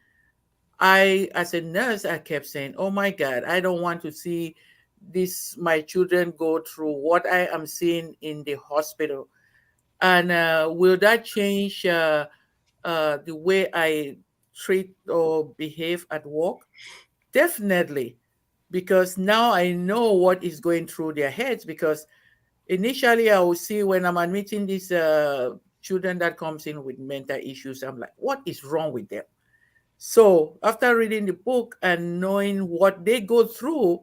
as a nurse, I kept saying, "Oh my God, I don't want to see my children go through what I am seeing in the hospital." And will that change the way I treat or behave at work? Definitely, because now I know what is going through their heads. Because initially, I will see when I'm admitting these children that comes in with mental issues, I'm like, what is wrong with them? So after reading the book and knowing what they go through,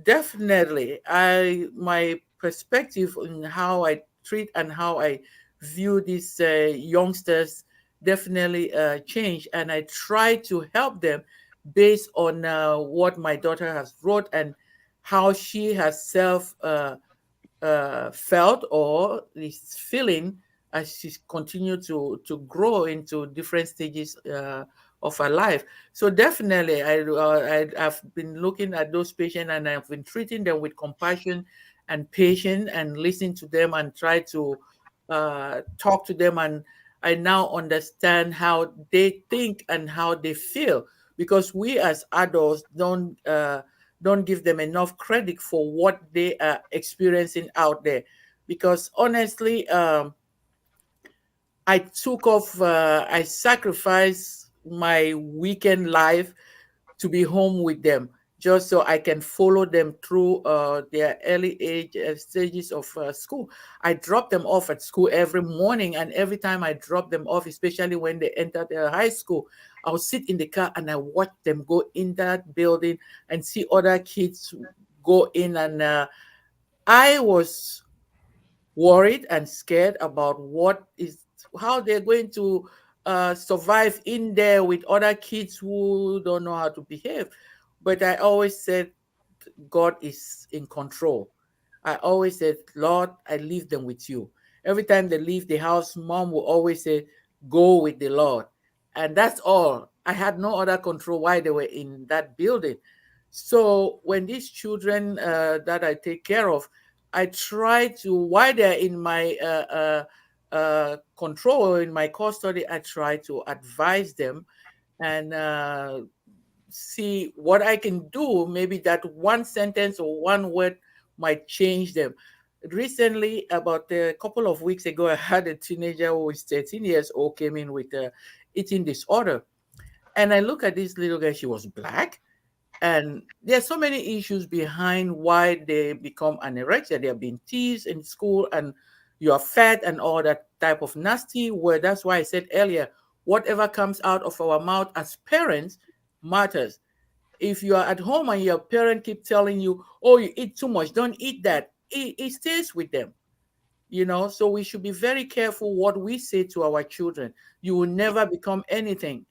definitely my perspective on how I treat and how I view these youngsters definitely changed, and I try to help them based on what my daughter has wrote and how she has felt or is feeling as she's continued to grow into different stages of her life. So definitely, I've been looking at those patients and I've been treating them with compassion and patience and listening to them and try to talk to them, and I now understand how they think and how they feel, because we as adults don't give them enough credit for what they are experiencing out there. Because honestly, I sacrificed my weekend life to be home with them, just so I can follow them through their early age stages of school. I drop them off at school every morning, and every time I drop them off, especially when they enter their high school, I'll sit in the car and I watch them go in that building and see other kids go in. And I was worried and scared about how they're going to survive in there with other kids who don't know how to behave. But I always said, God is in control. I always said, Lord, I leave them with you. Every time they leave the house, mom will always say, go with the Lord. And that's all. I had no other control while they were in that building. So when these children that I take care of, I try to, while they're in my control or in my custody, I try to advise them and see what I can do. Maybe that one sentence or one word might change them. Recently, about a couple of weeks ago, I had a teenager who is 13 years old came in with a eating disorder. And I look at this little girl, she was black. And there's so many issues behind why they become anorexia. They are being teased in school and you are fat and all that type of nasty word. That's why I said earlier, whatever comes out of our mouth as parents matters. If you are at home and your parent keep telling you, oh, you eat too much, don't eat that, it stays with them. So we should be very careful what we say to our children. You will never become anything.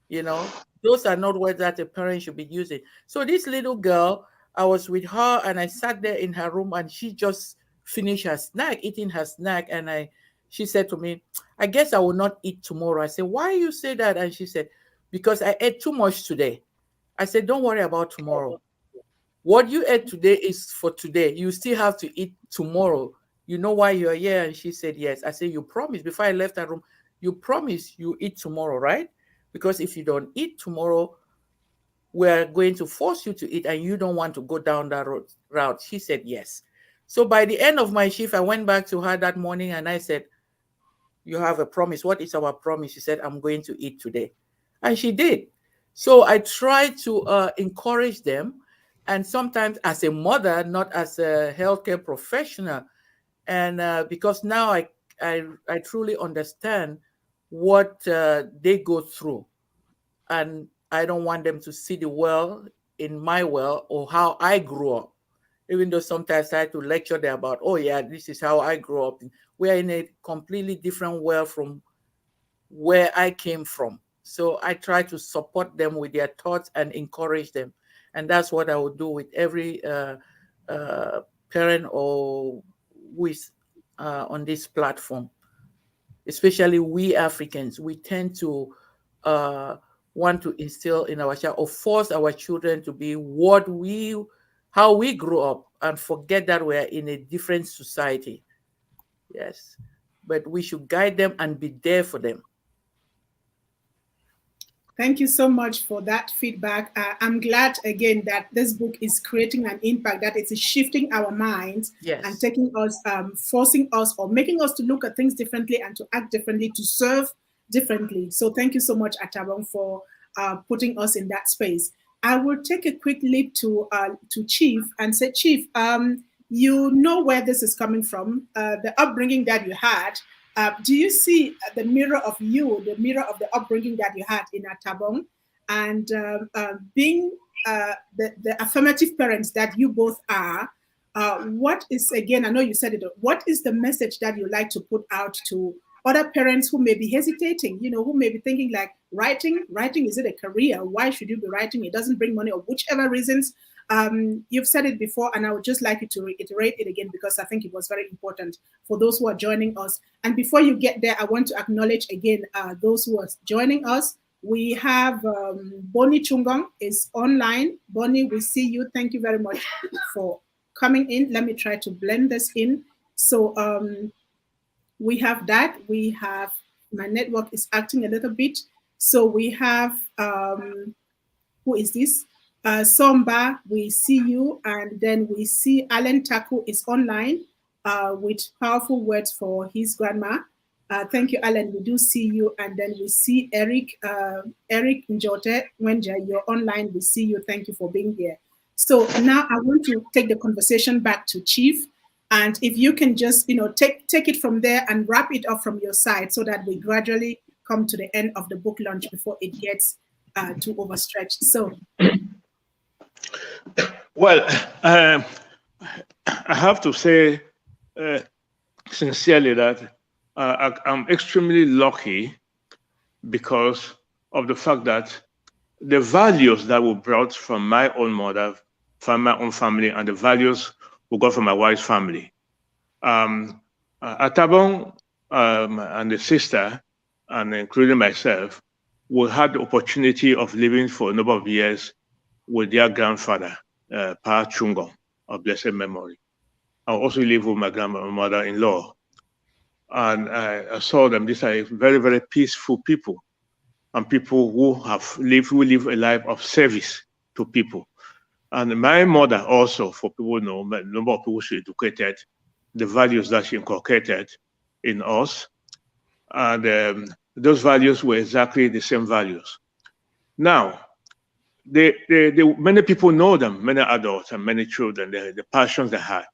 Those are not words that a parent should be using. So this little girl, I was with her and I sat there in her room and she just finished her snack, eating her snack. And she said to me, I guess I will not eat tomorrow. I said, why you say that? And she said, because I ate too much today. I said, don't worry about tomorrow. What you ate today is for today. You still have to eat tomorrow. You know why you're here? And she said, yes. I said, you promised before I left her room, you promised you eat tomorrow, right? Because if you don't eat tomorrow, we're going to force you to eat and you don't want to go down that route. She said, yes. So by the end of my shift, I went back to her that morning and I said, you have a promise. What is our promise? She said, I'm going to eat today. And she did. So I try to encourage them. And sometimes as a mother, not as a healthcare professional. And because now I truly understand what they go through. And I don't want them to see the world in my world or how I grew up. Even though sometimes I have to lecture them about, oh yeah, this is how I grew up. We're in a completely different world from where I came from. So I try to support them with their thoughts and encourage them. And that's what I would do with every parent or who is on this platform. Especially we Africans, we tend to want to instill in our child or force our children to be how we grew up and forget that we're in a different society. Yes. But we should guide them and be there for them. Thank you so much for that feedback. I'm glad, again, that this book is creating an impact, that it is shifting our minds and taking us, forcing us or making us to look at things differently and to act differently, to serve differently. So thank you so much, Atabong, for putting us in that space. I will take a quick leap to Chief and say, Chief, you know where this is coming from, the upbringing that you had. Do you see the mirror of you, the mirror of the upbringing that you had in Atabong, and being the affirmative parents that you both are? What is, again, I know you said it, what is the message that you like to put out to other parents who may be hesitating, who may be thinking like, writing, is it a career? Why should you be writing? It doesn't bring money, or whichever reasons. You've said it before, and I would just like you to reiterate it again because I think it was very important for those who are joining us. And before you get there, I want to acknowledge again those who are joining us. We have Bonnie Chungong is online. Bonnie, we see you. Thank you very much for coming in. Let me try to blend this in. So we have that. We have, my network is acting a little bit. So we have, who is this? Somba, we see you, and then we see Alan Taku is online with powerful words for his grandma. Thank you, Alan. We do see you, and then we see Eric Njote Wenja. You're online. We see you. Thank you for being here. So now I want to take the conversation back to Chief, and if you can just take it from there and wrap it up from your side, so that we gradually come to the end of the book launch before it gets too overstretched. So. Well, I have to say sincerely that I'm extremely lucky because of the fact that the values that were brought from my own mother, from my own family, and the values we got from my wife's family. Atabong and the sister, and including myself, we had the opportunity of living for a number of years with their grandfather, Pa Chungong, of blessed memory. I also live with my grandmother-in-law. And I saw them. These are very, very peaceful people. and people who live a life of service to people. And my mother also, for people who know, a number of people she educated, the values that she inculcated in us. And those values were exactly the same values. Now, many people know them, many adults and many children, the passions they had.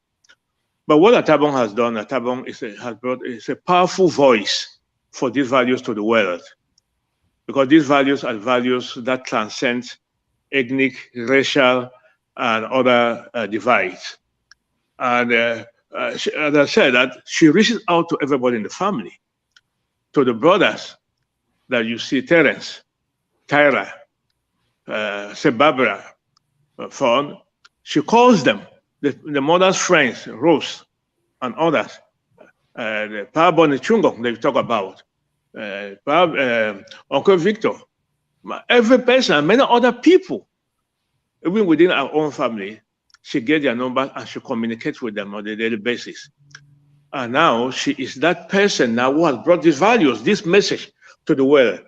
But what Atabong has done, Atabong is a powerful voice for these values to the world, because these values are values that transcend ethnic, racial, and other divides. And as I said, that she reaches out to everybody in the family, to the brothers that you see, Terence, Tyra, Sebarbara, Fawn. She calls them, the mother's friends, Rose, and others. The Paraboni Chungong they talk about, Uncle Victor, every person, and many other people, even within our own family, she gets their numbers and she communicates with them on a daily basis. And now she is that person now who has brought these values, this message to the world.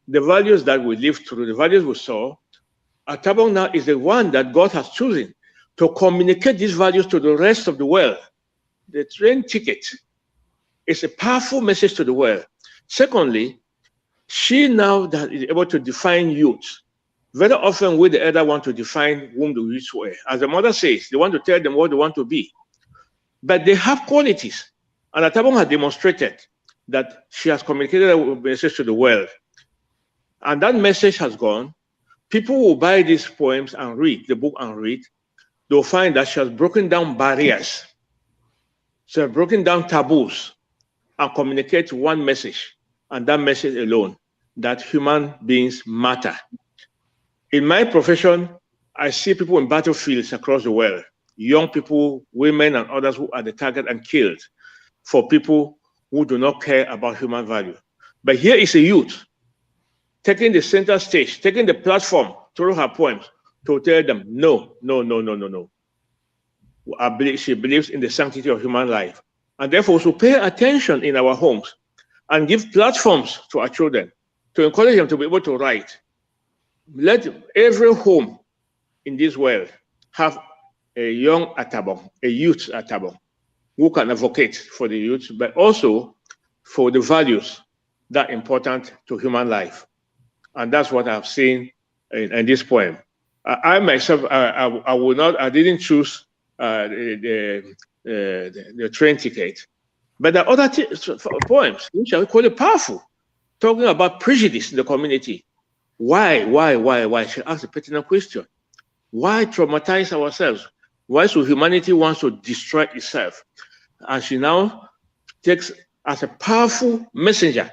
The values that we live through, the values we saw, Atabong now is the one that God has chosen to communicate these values to the rest of the world. The train ticket is a powerful message to the world. Secondly, she now that is able to define youth. Very often we the elder want to define whom the youth were. As the mother says, they want to tell them what they want to be. But they have qualities. And Atabong has demonstrated that she has communicated a message to the world. And that message has gone. People will buy these poems and read the book and read. They'll find that she has broken down barriers. She has broken down taboos and communicates one message, and that message alone, that human beings matter. In my profession, I see people in battlefields across the world, young people, women, and others who are the target and killed for people who do not care about human value. But here is a youth taking the center stage, taking the platform through her poems to tell them, no, no, no, no, no, no. She believes in the sanctity of human life. And therefore, we should pay attention in our homes and give platforms to our children to encourage them to be able to write. Let every home in this world have a young Atabong, a youth Atabong, who can advocate for the youth, but also for the values that are important to human life. And that's what I've seen in this poem. I myself, I didn't choose the train ticket, but there are other poems which are quite powerful, talking about prejudice in the community. Why? She asked a pertinent question. Why traumatize ourselves? Why should humanity want to destroy itself? And she now takes as a powerful messenger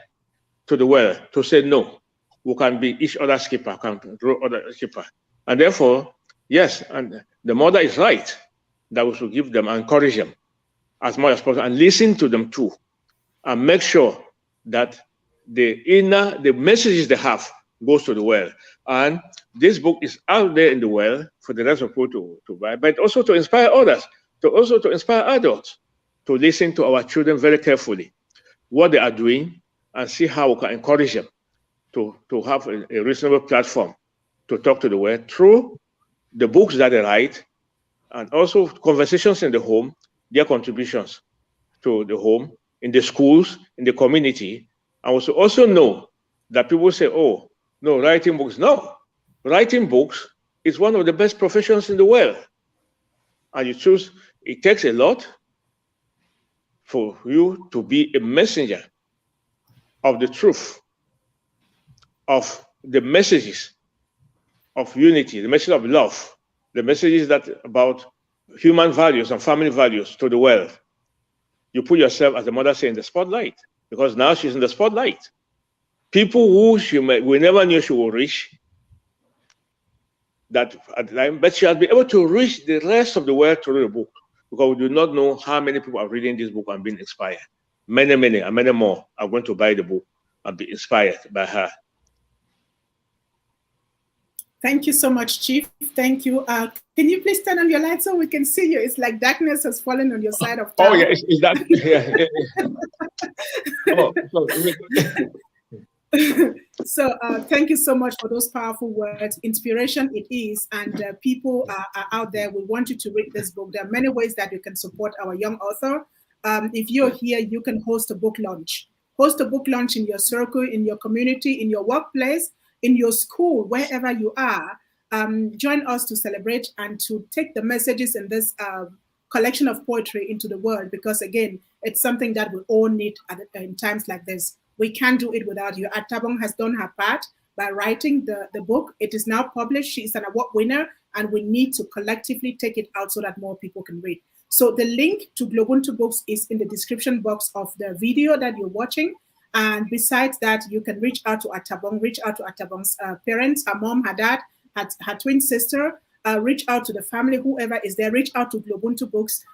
to the world to say, no, we can be each other's keeper, can draw other keeper. And therefore, yes, and the mother is right that we should give them and encourage them as much as possible and listen to them too, and make sure that the messages they have goes to the world. And this book is out there in the world for the rest of people to buy, but also to inspire others, to inspire adults to listen to our children very carefully, what they are doing, and see how we can encourage them to have a reasonable platform to talk to the world through the books that they write, and also conversations in the home, their contributions to the home, in the schools, in the community. And we should also know that people say, oh, no, writing books. No, writing books is one of the best professions in the world. And you choose, it takes a lot for you to be a messenger of the truth, of the messages of unity, the message of love, the messages that about human values and family values to the world. You put yourself, as the mother said, in the spotlight, because now she's in the spotlight. People who we never knew she would reach that at the time, but she has been able to reach the rest of the world through the book, because we do not know how many people are reading this book and being inspired. Many, many, and many more are going to buy the book and be inspired by her. Thank you so much, Chief. Thank you. Can you please turn on your light so we can see you? It's like darkness has fallen on your side of town. Oh, yeah, is that? Yeah. Oh, So thank you so much for those powerful words. Inspiration it is, and people are out there. We want you to read this book. There are many ways that you can support our young author. If you're here, you can host a book launch. Host a book launch in your circle, in your community, in your workplace, in your school, wherever you are. Join us to celebrate and to take the messages in this collection of poetry into the world, because again, it's something that we all need in times like this. We can't do it without you. Atabong has done her part by writing the book. It is now published. She is an award winner, and we need to collectively take it out so that more people can read. So the link to GloBUNTU Books is in the description box of the video that you're watching. And besides that, you can reach out to Atabong, reach out to Atabong's parents, her mom, her dad, her twin sister, reach out to the family, whoever is there, reach out to GloBUNTU Books.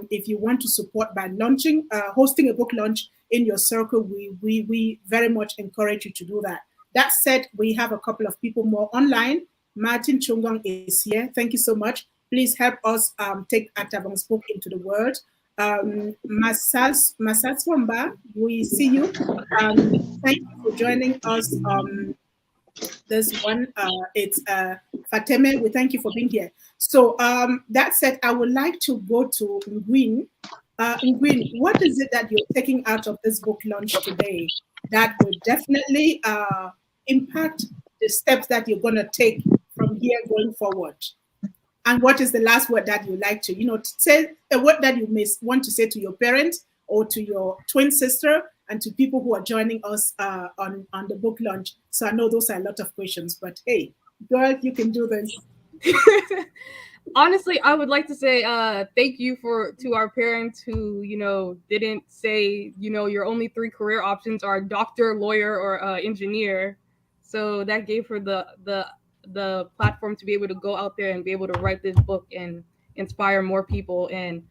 If you want to support by launching, hosting a book launch in your circle, we very much encourage you to do that. That said, we have a couple of people more online. Martin Chungong is here. Thank you so much. Please help us take Atabong's book into the world. Masatswamba, we see you. Thank you for joining us. This one, it's Fateme. We thank you for being here. So that said, I would like to go to Ngwin. Ngwin, what is it that you're taking out of this book launch today that will definitely impact the steps that you're going to take from here going forward? And what is the last word that you like to, say a word that you may want to say to your parents or to your twin sister and to people who are joining us on the book launch? So I know those are a lot of questions, but hey, girl, you can do this. Honestly, I would like to say thank you to our parents who, didn't say, your only 3 career options are doctor, lawyer, or engineer. So that gave her the platform to be able to go out there and be able to write this book and inspire more people. And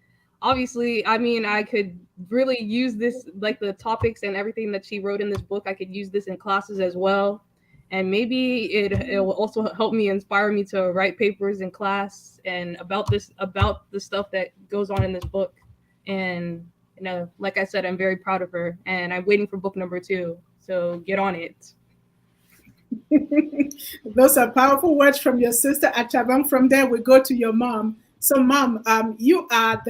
obviously, I could really use this, like the topics and everything that she wrote in this book, I could use this in classes as well. And maybe it will also help me, inspire me to write papers in class and about the stuff that goes on in this book. And, like I said, I'm very proud of her, and I'm waiting for book number 2. So get on it. Those are powerful words from your sister Atabong. From there, we go to your mom. So, Mom, you are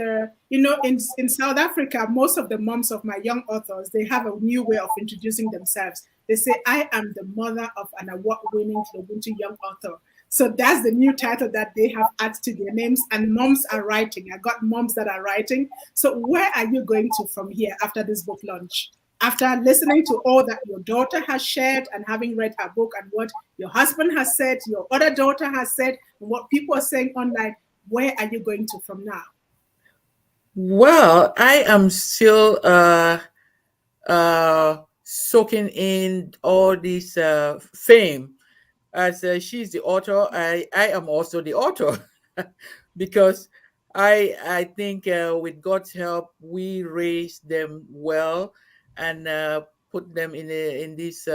in South Africa, most of the moms of my young authors, they have a new way of introducing themselves. They say, I am the mother of an award-winning GloBUNTU Young Author. So that's the new title that they have added to their names, and moms are writing. I got moms that are writing. So where are you going to from here after this book launch? After listening to all that your daughter has shared and having read her book and what your husband has said, your other daughter has said, and what people are saying online, where are you going to from now? Well, I am still soaking in all this fame. As she's the author, I am also the author because I think with God's help, we raised them well and put them in this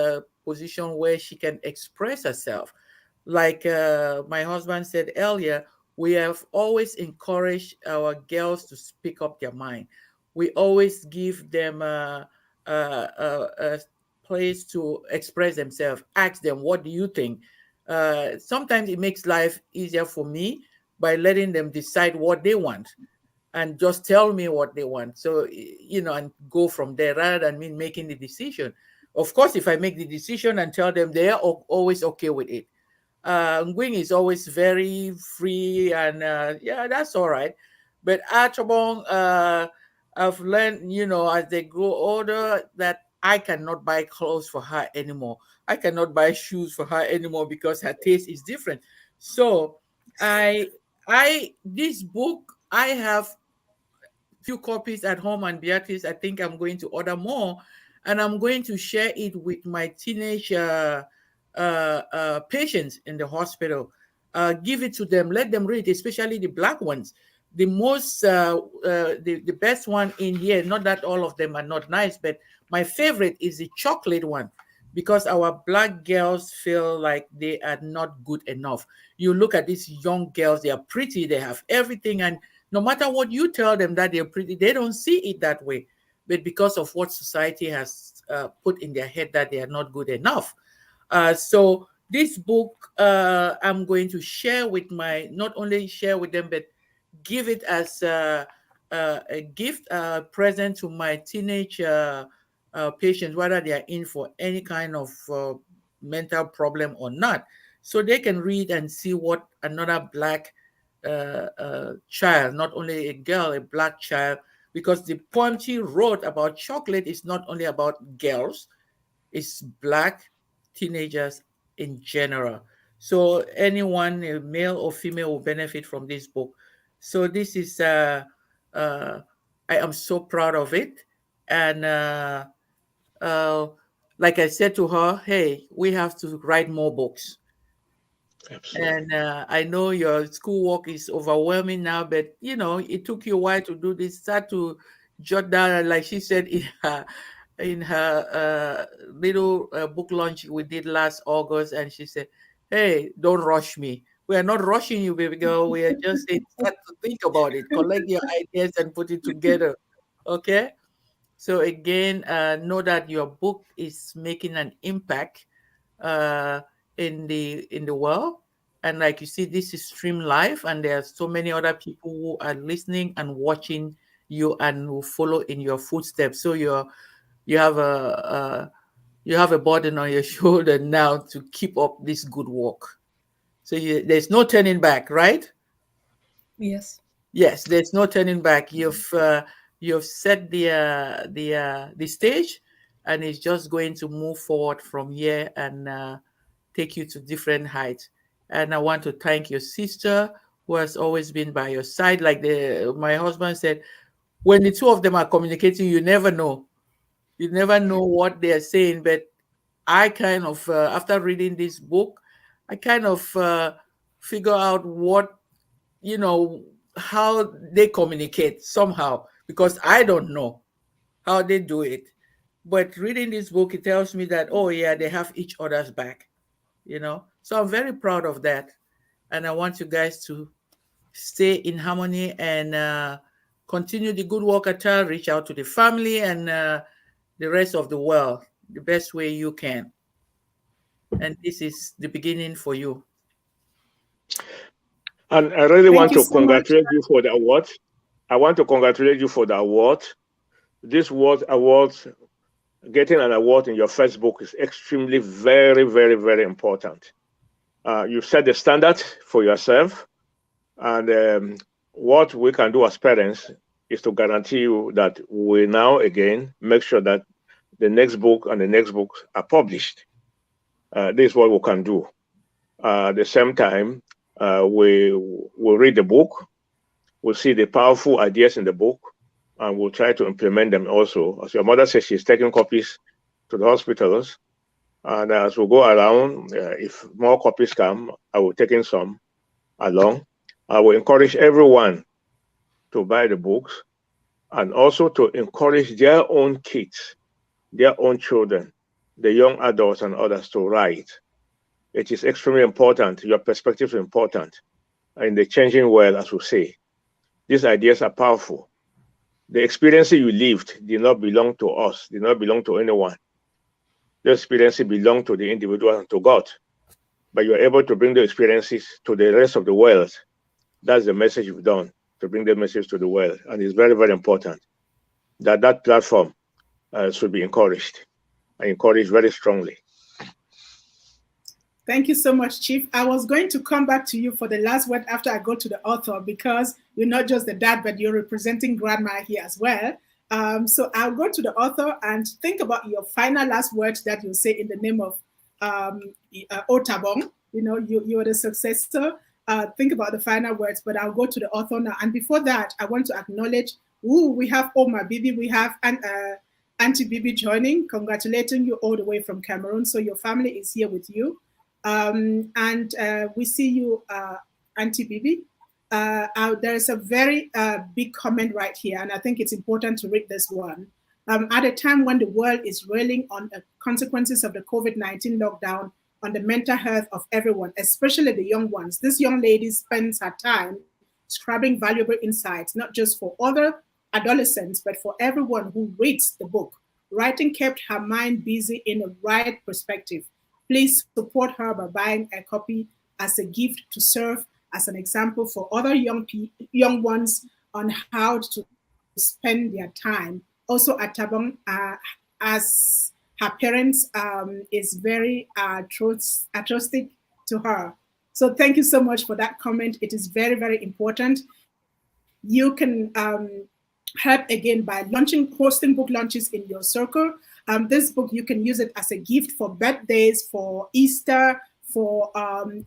position where she can express herself. Like my husband said earlier, we have always encouraged our girls to speak up their mind. We always give them a place to express themselves. Ask them, what do you think? Sometimes it makes life easier for me by letting them decide what they want and just tell me what they want. So, and go from there rather than me making the decision. Of course, if I make the decision and tell them, they are always okay with it. Ngwing is always very free and yeah, that's all right. But Atabong, I've learned, as they grow older, that I cannot buy clothes for her anymore. I cannot buy shoes for her anymore because her taste is different. So this book, I have few copies at home, and Beatrice, I think I'm going to order more, and I'm going to share it with my teenage patients in the hospital. Give it to them, let them read, especially the Black ones. The most, the best one in here, not that all of them are not nice, but my favorite is the chocolate one, because our Black girls feel like they are not good enough. You look at these young girls, they are pretty, they have everything, and no matter what you tell them that they're pretty, they don't see it that way. But because of what society has put in their head that they are not good enough. So this book, I'm going to share with not only share with them, but give it as a gift, present to my teenage patients, whether they are in for any kind of mental problem or not, so they can read and see what another Black child, not only a girl, a Black child, because the poem she wrote about chocolate is not only about girls, it's Black teenagers in general. So anyone, male or female, will benefit from this book. So this is, I am so proud of it. And uh, like I said to her, hey, we have to write more books. Absolutely. And I know your schoolwork is overwhelming now, but it took you a while to do this. Start to jot down, like she said in her little book launch we did last August, and she said, "Hey, don't rush me. We are not rushing you, baby girl. We are just saying start to think about it, collect your ideas, and put it together." Okay. So again, know that your book is making an impact uh, in the world. And like you see, this is stream live, and there are so many other people who are listening and watching you and who follow in your footsteps. So you have a burden on your shoulder now to keep up this good work. So there's no turning back, right? Yes. Yes, there's no turning back. You've set the stage, and it's just going to move forward from here and take you to different heights. And I want to thank your sister who has always been by your side. Like my husband said, when the two of them are communicating, you never know. You never know what they're saying. But I kind of, after reading this book, I kind of figure out how they communicate somehow, because I don't know how they do it. But reading this book, it tells me that, oh yeah, they have each other's back. So I'm very proud of that. And I want you guys to stay in harmony and continue the good work at all. Reach out to the family and the rest of the world the best way you can. And this is the beginning for you. And I really Thank want you to so much. congratulate you for the award. I want to congratulate you for the award. This award, getting an award in your first book is extremely, very, very, very important. You've set the standard for yourself. And what we can do as parents is to guarantee you that we now again make sure that the next book and the next books are published. This is what we can do. At the same time, we will read the book, we'll see the powerful ideas in the book, and we'll try to implement them also. As your mother says, she's taking copies to the hospitals. And as we go around, if more copies come, I will take in some along. I will encourage everyone to buy the books and also to encourage their own kids, their own children, the young adults and others to write. It is extremely important. Your perspective is important in the changing world, as we say. These ideas are powerful. The experiences you lived did not belong to us, did not belong to anyone. The experiences belong to the individual and to God. But you're able to bring the experiences to the rest of the world. That's the message you've done, to bring the message to the world. And it's very, very important that platform should be encouraged. I encourage very strongly. Thank you so much, Chief. I was going to come back to you for the last word after I go to the author, because you're not just the dad, but you're representing grandma here as well. So I'll go to the author and think about your final last words that you'll say in the name of Atabong. You're the successor. Think about the final words, but I'll go to the author now. And before that, I want to acknowledge, we have Oma Bibi, we have Auntie Bibi joining, congratulating you all the way from Cameroon. So your family is here with you. And we see you, Auntie Bibi. There's a very big comment right here, and I think it's important to read this one. At a time when the world is reeling on the consequences of the COVID-19 lockdown on the mental health of everyone, especially the young ones, this young lady spends her time scrubbing valuable insights, not just for other adolescents, but for everyone who reads the book. Writing kept her mind busy in the right perspective. Please support her by buying a copy as a gift to serve as an example for other young ones on how to spend their time. Also, Atabong, as her parents, is very altruistic to her. So thank you so much for that comment. It is very, very important. You can help again by hosting book launches in your circle. This book, you can use it as a gift for birthdays, for Easter, for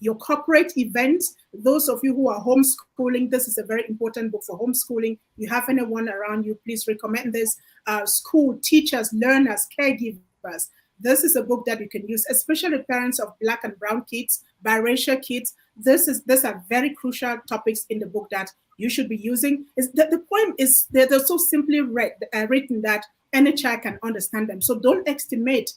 your corporate events. Those of you who are homeschooling, this is a very important book for homeschooling. You have anyone around you, please recommend this. School, teachers, learners, caregivers. This is a book that you can use, especially parents of Black and brown kids, biracial kids. These are very crucial topics in the book that you should be using. The poem is they're so simply written that any child can understand them. So don't underestimate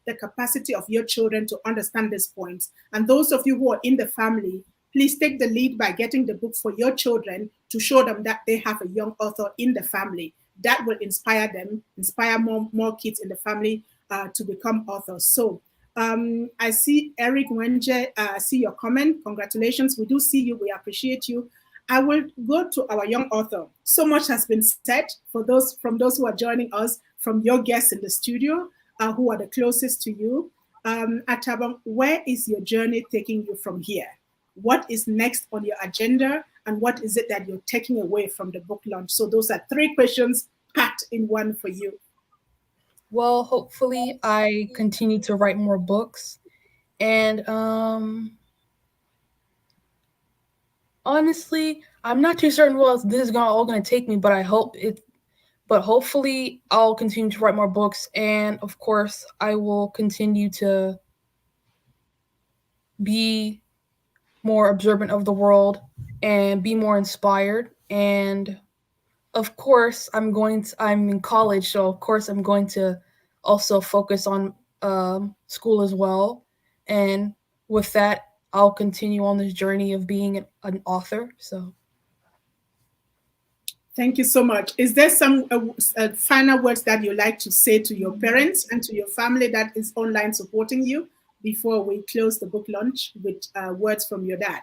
the capacity of your children to understand these poems. And those of you who are in the family, please take the lead by getting the book for your children to show them that they have a young author in the family. That will inspire them, inspire more kids in the family to become authors. So I see Eric Wenje, see your comment. Congratulations. We do see you. We appreciate you. I will go to our young author. So much has been said from those who are joining us, from your guests in the studio, who are the closest to you. Atabong, where is your journey taking you from here? What is next on your agenda? And what is it that you're taking away from the book launch? So those are 3 questions packed in one for you. Well, hopefully I continue to write more books. And honestly, I'm not too certain where this is all going to take me, but hopefully I'll continue to write more books. And of course, I will continue to be more observant of the world and be more inspired. And of course, I'm in college, so of course I'm going to also focus on school as well. And with that, I'll continue on this journey of being an author. So, thank you so much. Is there some final words that you like to say to your parents and to your family that is online supporting you before we close the book launch with words from your dad?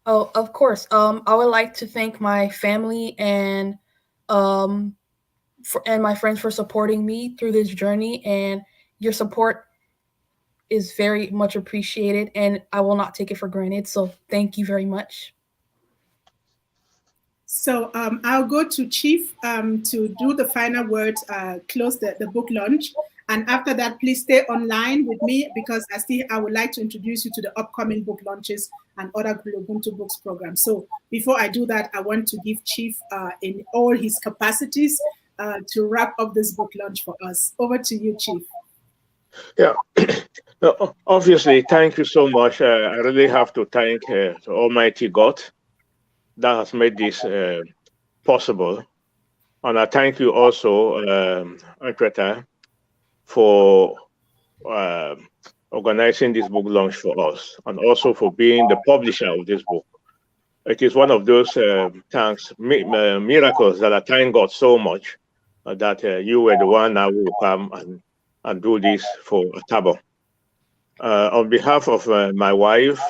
Oh, of course. I would like to thank my family and my friends for supporting me through this journey, and your support is very much appreciated, and I will not take it for granted. So thank you very much. So I'll go to Chief to do the final words, close the book launch. And after that, please stay online with me, because I would like to introduce you to the upcoming book launches and other GloBUNTU Books programs. So before I do that, I want to give Chief in all his capacities to wrap up this book launch for us. Over to you, Chief. Yeah, obviously, thank you so much. I really have to thank the Almighty God that has made this possible. And I thank you also, Greta, for organizing this book launch for us, and also for being the publisher of this book. It is one of those miracles that I thank God so much that you were the one that will come and do this for Atabong. On behalf of my wife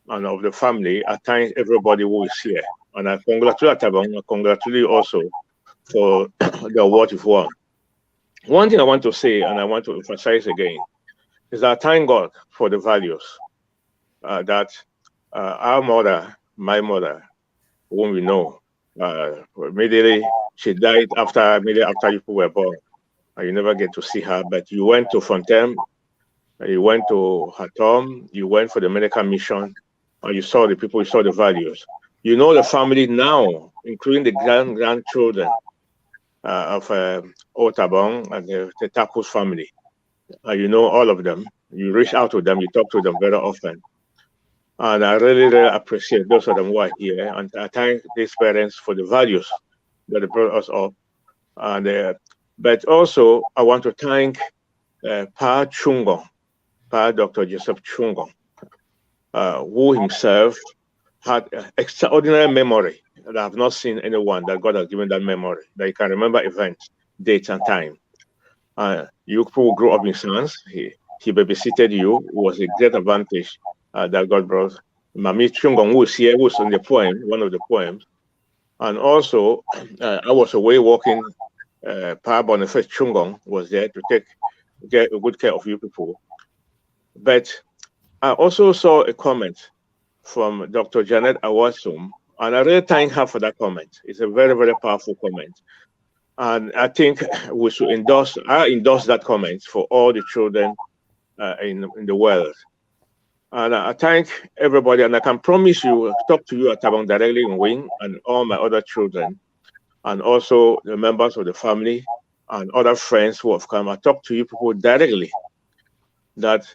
and of the family, I thank everybody who is here. And I congratulate Atabong. I congratulate you also for the award you've won. One thing I want to say, and I want to emphasize again, is that I thank God for the values that our mother, my mother, whom we know, immediately she died immediately after you were born. You never get to see her, but you went to Fontaine, you went to Hatom, you went for the medical mission, and you saw the people, you saw the values. You know the family now, including the grandchildren of Atabong and the Taku's family. You know all of them. You reach out to them, you talk to them very often. And I really, really appreciate those of them who are here. And I thank these parents for the values that they brought us up. And but also, I want to thank Pa Dr. Joseph Chungong, who himself had extraordinary memory that I have not seen anyone that God has given that memory, that he can remember events, dates, and time. You people grew up in science. he babysitted you. It was a great advantage that God brought. Mami Chungong was here, was on the poem, one of the poems. And also, I was away walking. Pa Boniface Chungong was there to get good care of you people. But I also saw a comment from Dr. Janet Awasum, and I really thank her for that comment. It's a very, very powerful comment. And I think we should endorse that comment for all the children in the world. And I thank everybody, and I can promise you, talk to you Atabong directly in Wing and all my other children, and also the members of the family and other friends who have come. I talk to you people directly that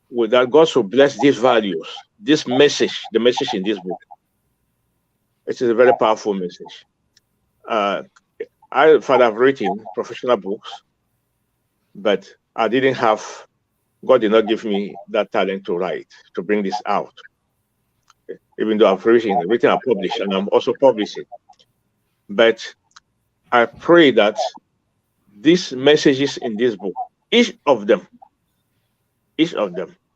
with that God should bless these values, this message, the message in this book. It is a very powerful message. I thought I've written professional books, but I didn't have, God did not give me that talent to write, to bring this out. Even though I've written and published, and I'm also publishing. But I pray that these messages in this book, each of them,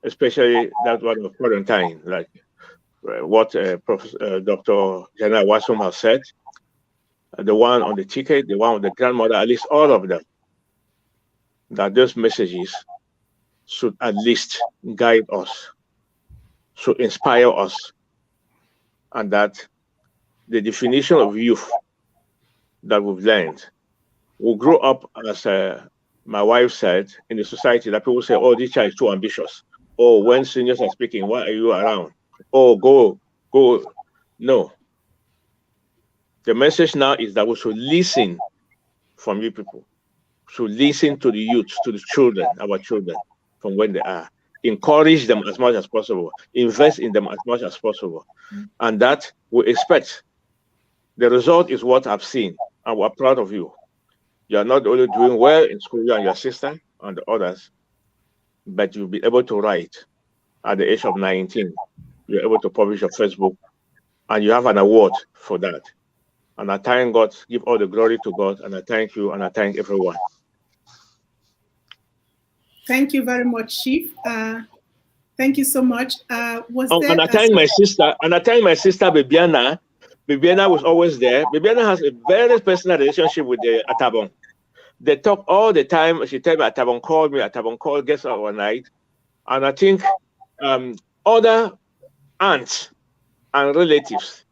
especially that one of quarantine, like what Dr. Jana Wasum has said, the one on the ticket, the one with the grandmother, at least all of them, that those messages should at least guide us, should inspire us, and that the definition of youth that we've learned will grow up, as my wife said, in the society that people say, oh, this child is too ambitious. Oh, when seniors are speaking, why are you around? Oh, go. No. The message now is that we should listen from you people. Should listen to the youth, to the children, our children, from when they are. Encourage them as much as possible. Invest in them as much as possible. And that we expect. The result is what I've seen, and we're proud of you. You are not only doing well in school, you and your sister and the others, but you'll be able to write at the age of 19. You're able to publish your first book, and you have an award for that. And I thank God, give all the glory to God, and I thank you, and I thank everyone. Thank you very much, Chief. Thank you so much. And I thank my sister, Bibiana. Bibiana was always there. Bibiana has a very personal relationship with the Atabong. They talk all the time. She tells me Atabong called me, Atabong called, gets out one night. And I think other aunts and relatives,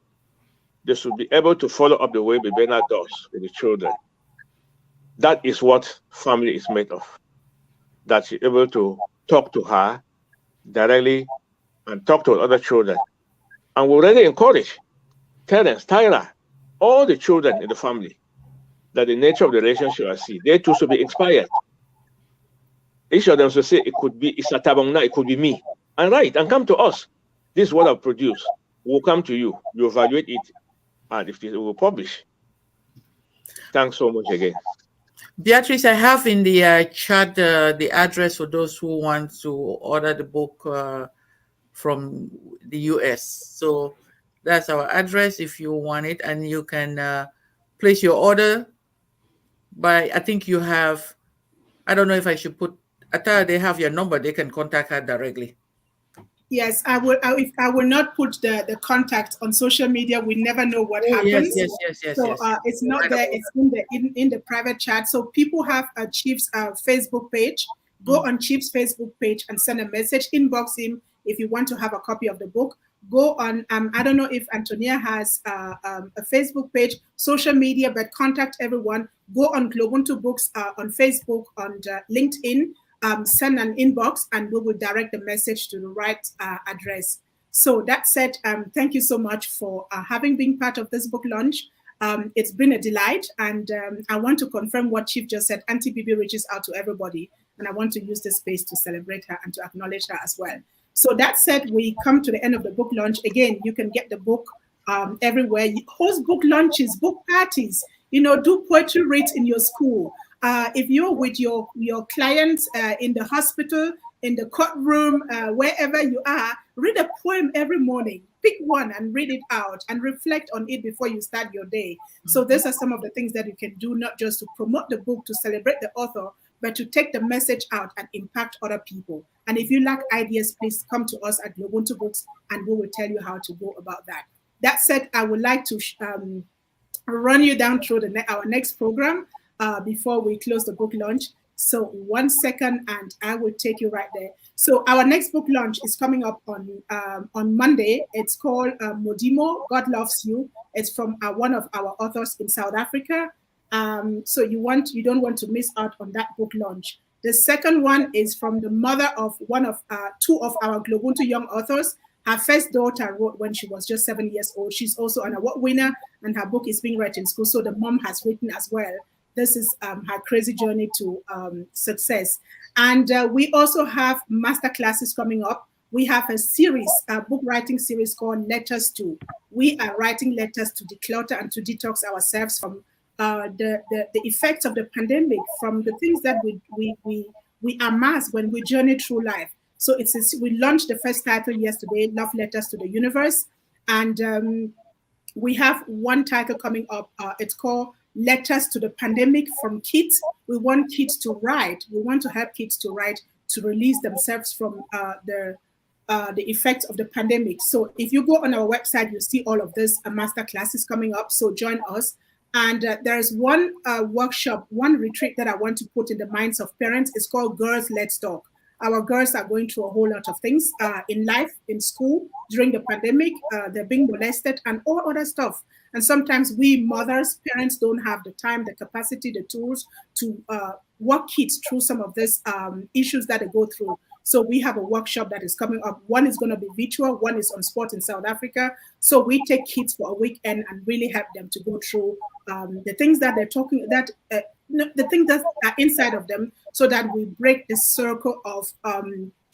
they should be able to follow up the way Bibiana does with the children. That is what family is made of. That she's able to talk to her directly and talk to other children. And we already encourage Terence, Tyra, all the children in the family, that the nature of the relationship I see, they too should be inspired. Each of them should say, it could be it's Atabong now, it could be me. And write and come to us. This is what I've produced. We'll come to you. You evaluate it, and if it will publish. Thanks so much again. Beatrice, I have in the chat the address for those who want to order the book from the US. So that's our address if you want it, and you can place your order by, I think you have, I don't know if I should put, they have your number, they can contact her directly. Yes, I will not put the contact on social media. We never know what happens. Yes. So it's not there. It's in the private chat. So people have a Chief's Facebook page. Go on Chief's Facebook page and send a message. Inbox him if you want to have a copy of the book. Go on. I don't know if Antonia has a Facebook page, social media, but contact everyone. Go on GloBUNTU Books on Facebook, on LinkedIn. Send an inbox and we will direct the message to the right address. So that said, thank you so much for having been part of this book launch. It's been a delight, and I want to confirm what Chief just said. Auntie Bibi reaches out to everybody, and I want to use this space to celebrate her and to acknowledge her as well. So that said, we come to the end of the book launch. Again, you can get the book everywhere. Host book launches, book parties, do poetry reads in your school. If you're with your clients in the hospital, in the courtroom, wherever you are, read a poem every morning. Pick one and read it out and reflect on it before you start your day. So these are some of the things that you can do, not just to promote the book, to celebrate the author, but to take the message out and impact other people. And if you lack ideas, please come to us at GloBUNTU Books and we will tell you how to go about that. That said, I would like to run you down through our next program before we close the book launch. So 1 second and I will take you right there. So our next book launch is coming up on Monday. It's called Modimo, God Loves You. It's from one of our authors in South Africa. So you don't want to miss out on that book launch. The second one is from the mother of two of our GloBUNTU Young Authors. Her first daughter wrote when she was just 7 years old. She's also an award winner and her book is being read in school. So the mom has written as well. This is her crazy journey to success. And we also have master classes coming up. We have a series, a book writing series called Letters To. We are writing letters to declutter and to detox ourselves from the effects of the pandemic, from the things that we amass when we journey through life. So we launched the first title yesterday, Love Letters to the Universe. And we have one title coming up. It's called Letters to the Pandemic from Kids. We want kids to write. We want to help kids to write to release themselves from the effects of the pandemic. So if you go on our website, you'll see all of this master classes coming up. So join us. And there's one workshop, one retreat that I want to put in the minds of parents. It's called Girls Let's Talk. Our girls are going through a whole lot of things in life, in school, during the pandemic. They're being molested and all other stuff. And sometimes we mothers, parents don't have the time, the capacity, the tools to walk kids through some of these issues that they go through. So we have a workshop that is coming up. One is going to be virtual, one is on spot in South Africa. So we take kids for a weekend and really help them to go through the things that they're talking, the things that are inside of them, so that we break the circle of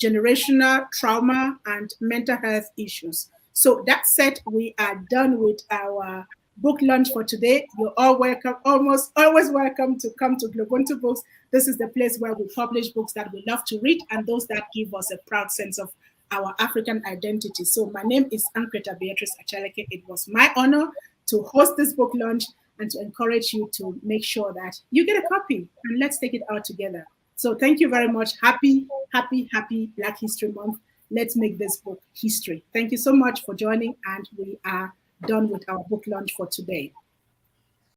generational trauma and mental health issues. So that said, we are done with our book launch for today. You're all welcome, almost always welcome to come to GloBUNTU Books. This is the place where we publish books that we love to read and those that give us a proud sense of our African identity. So my name is Ankreta Beatrice Achaleke. It was my honor to host this book launch and to encourage you to make sure that you get a copy and let's take it out together. So thank you very much. Happy, happy, happy Black History Month. Let's make this book history. Thank you so much for joining, and we are done with our book launch for today.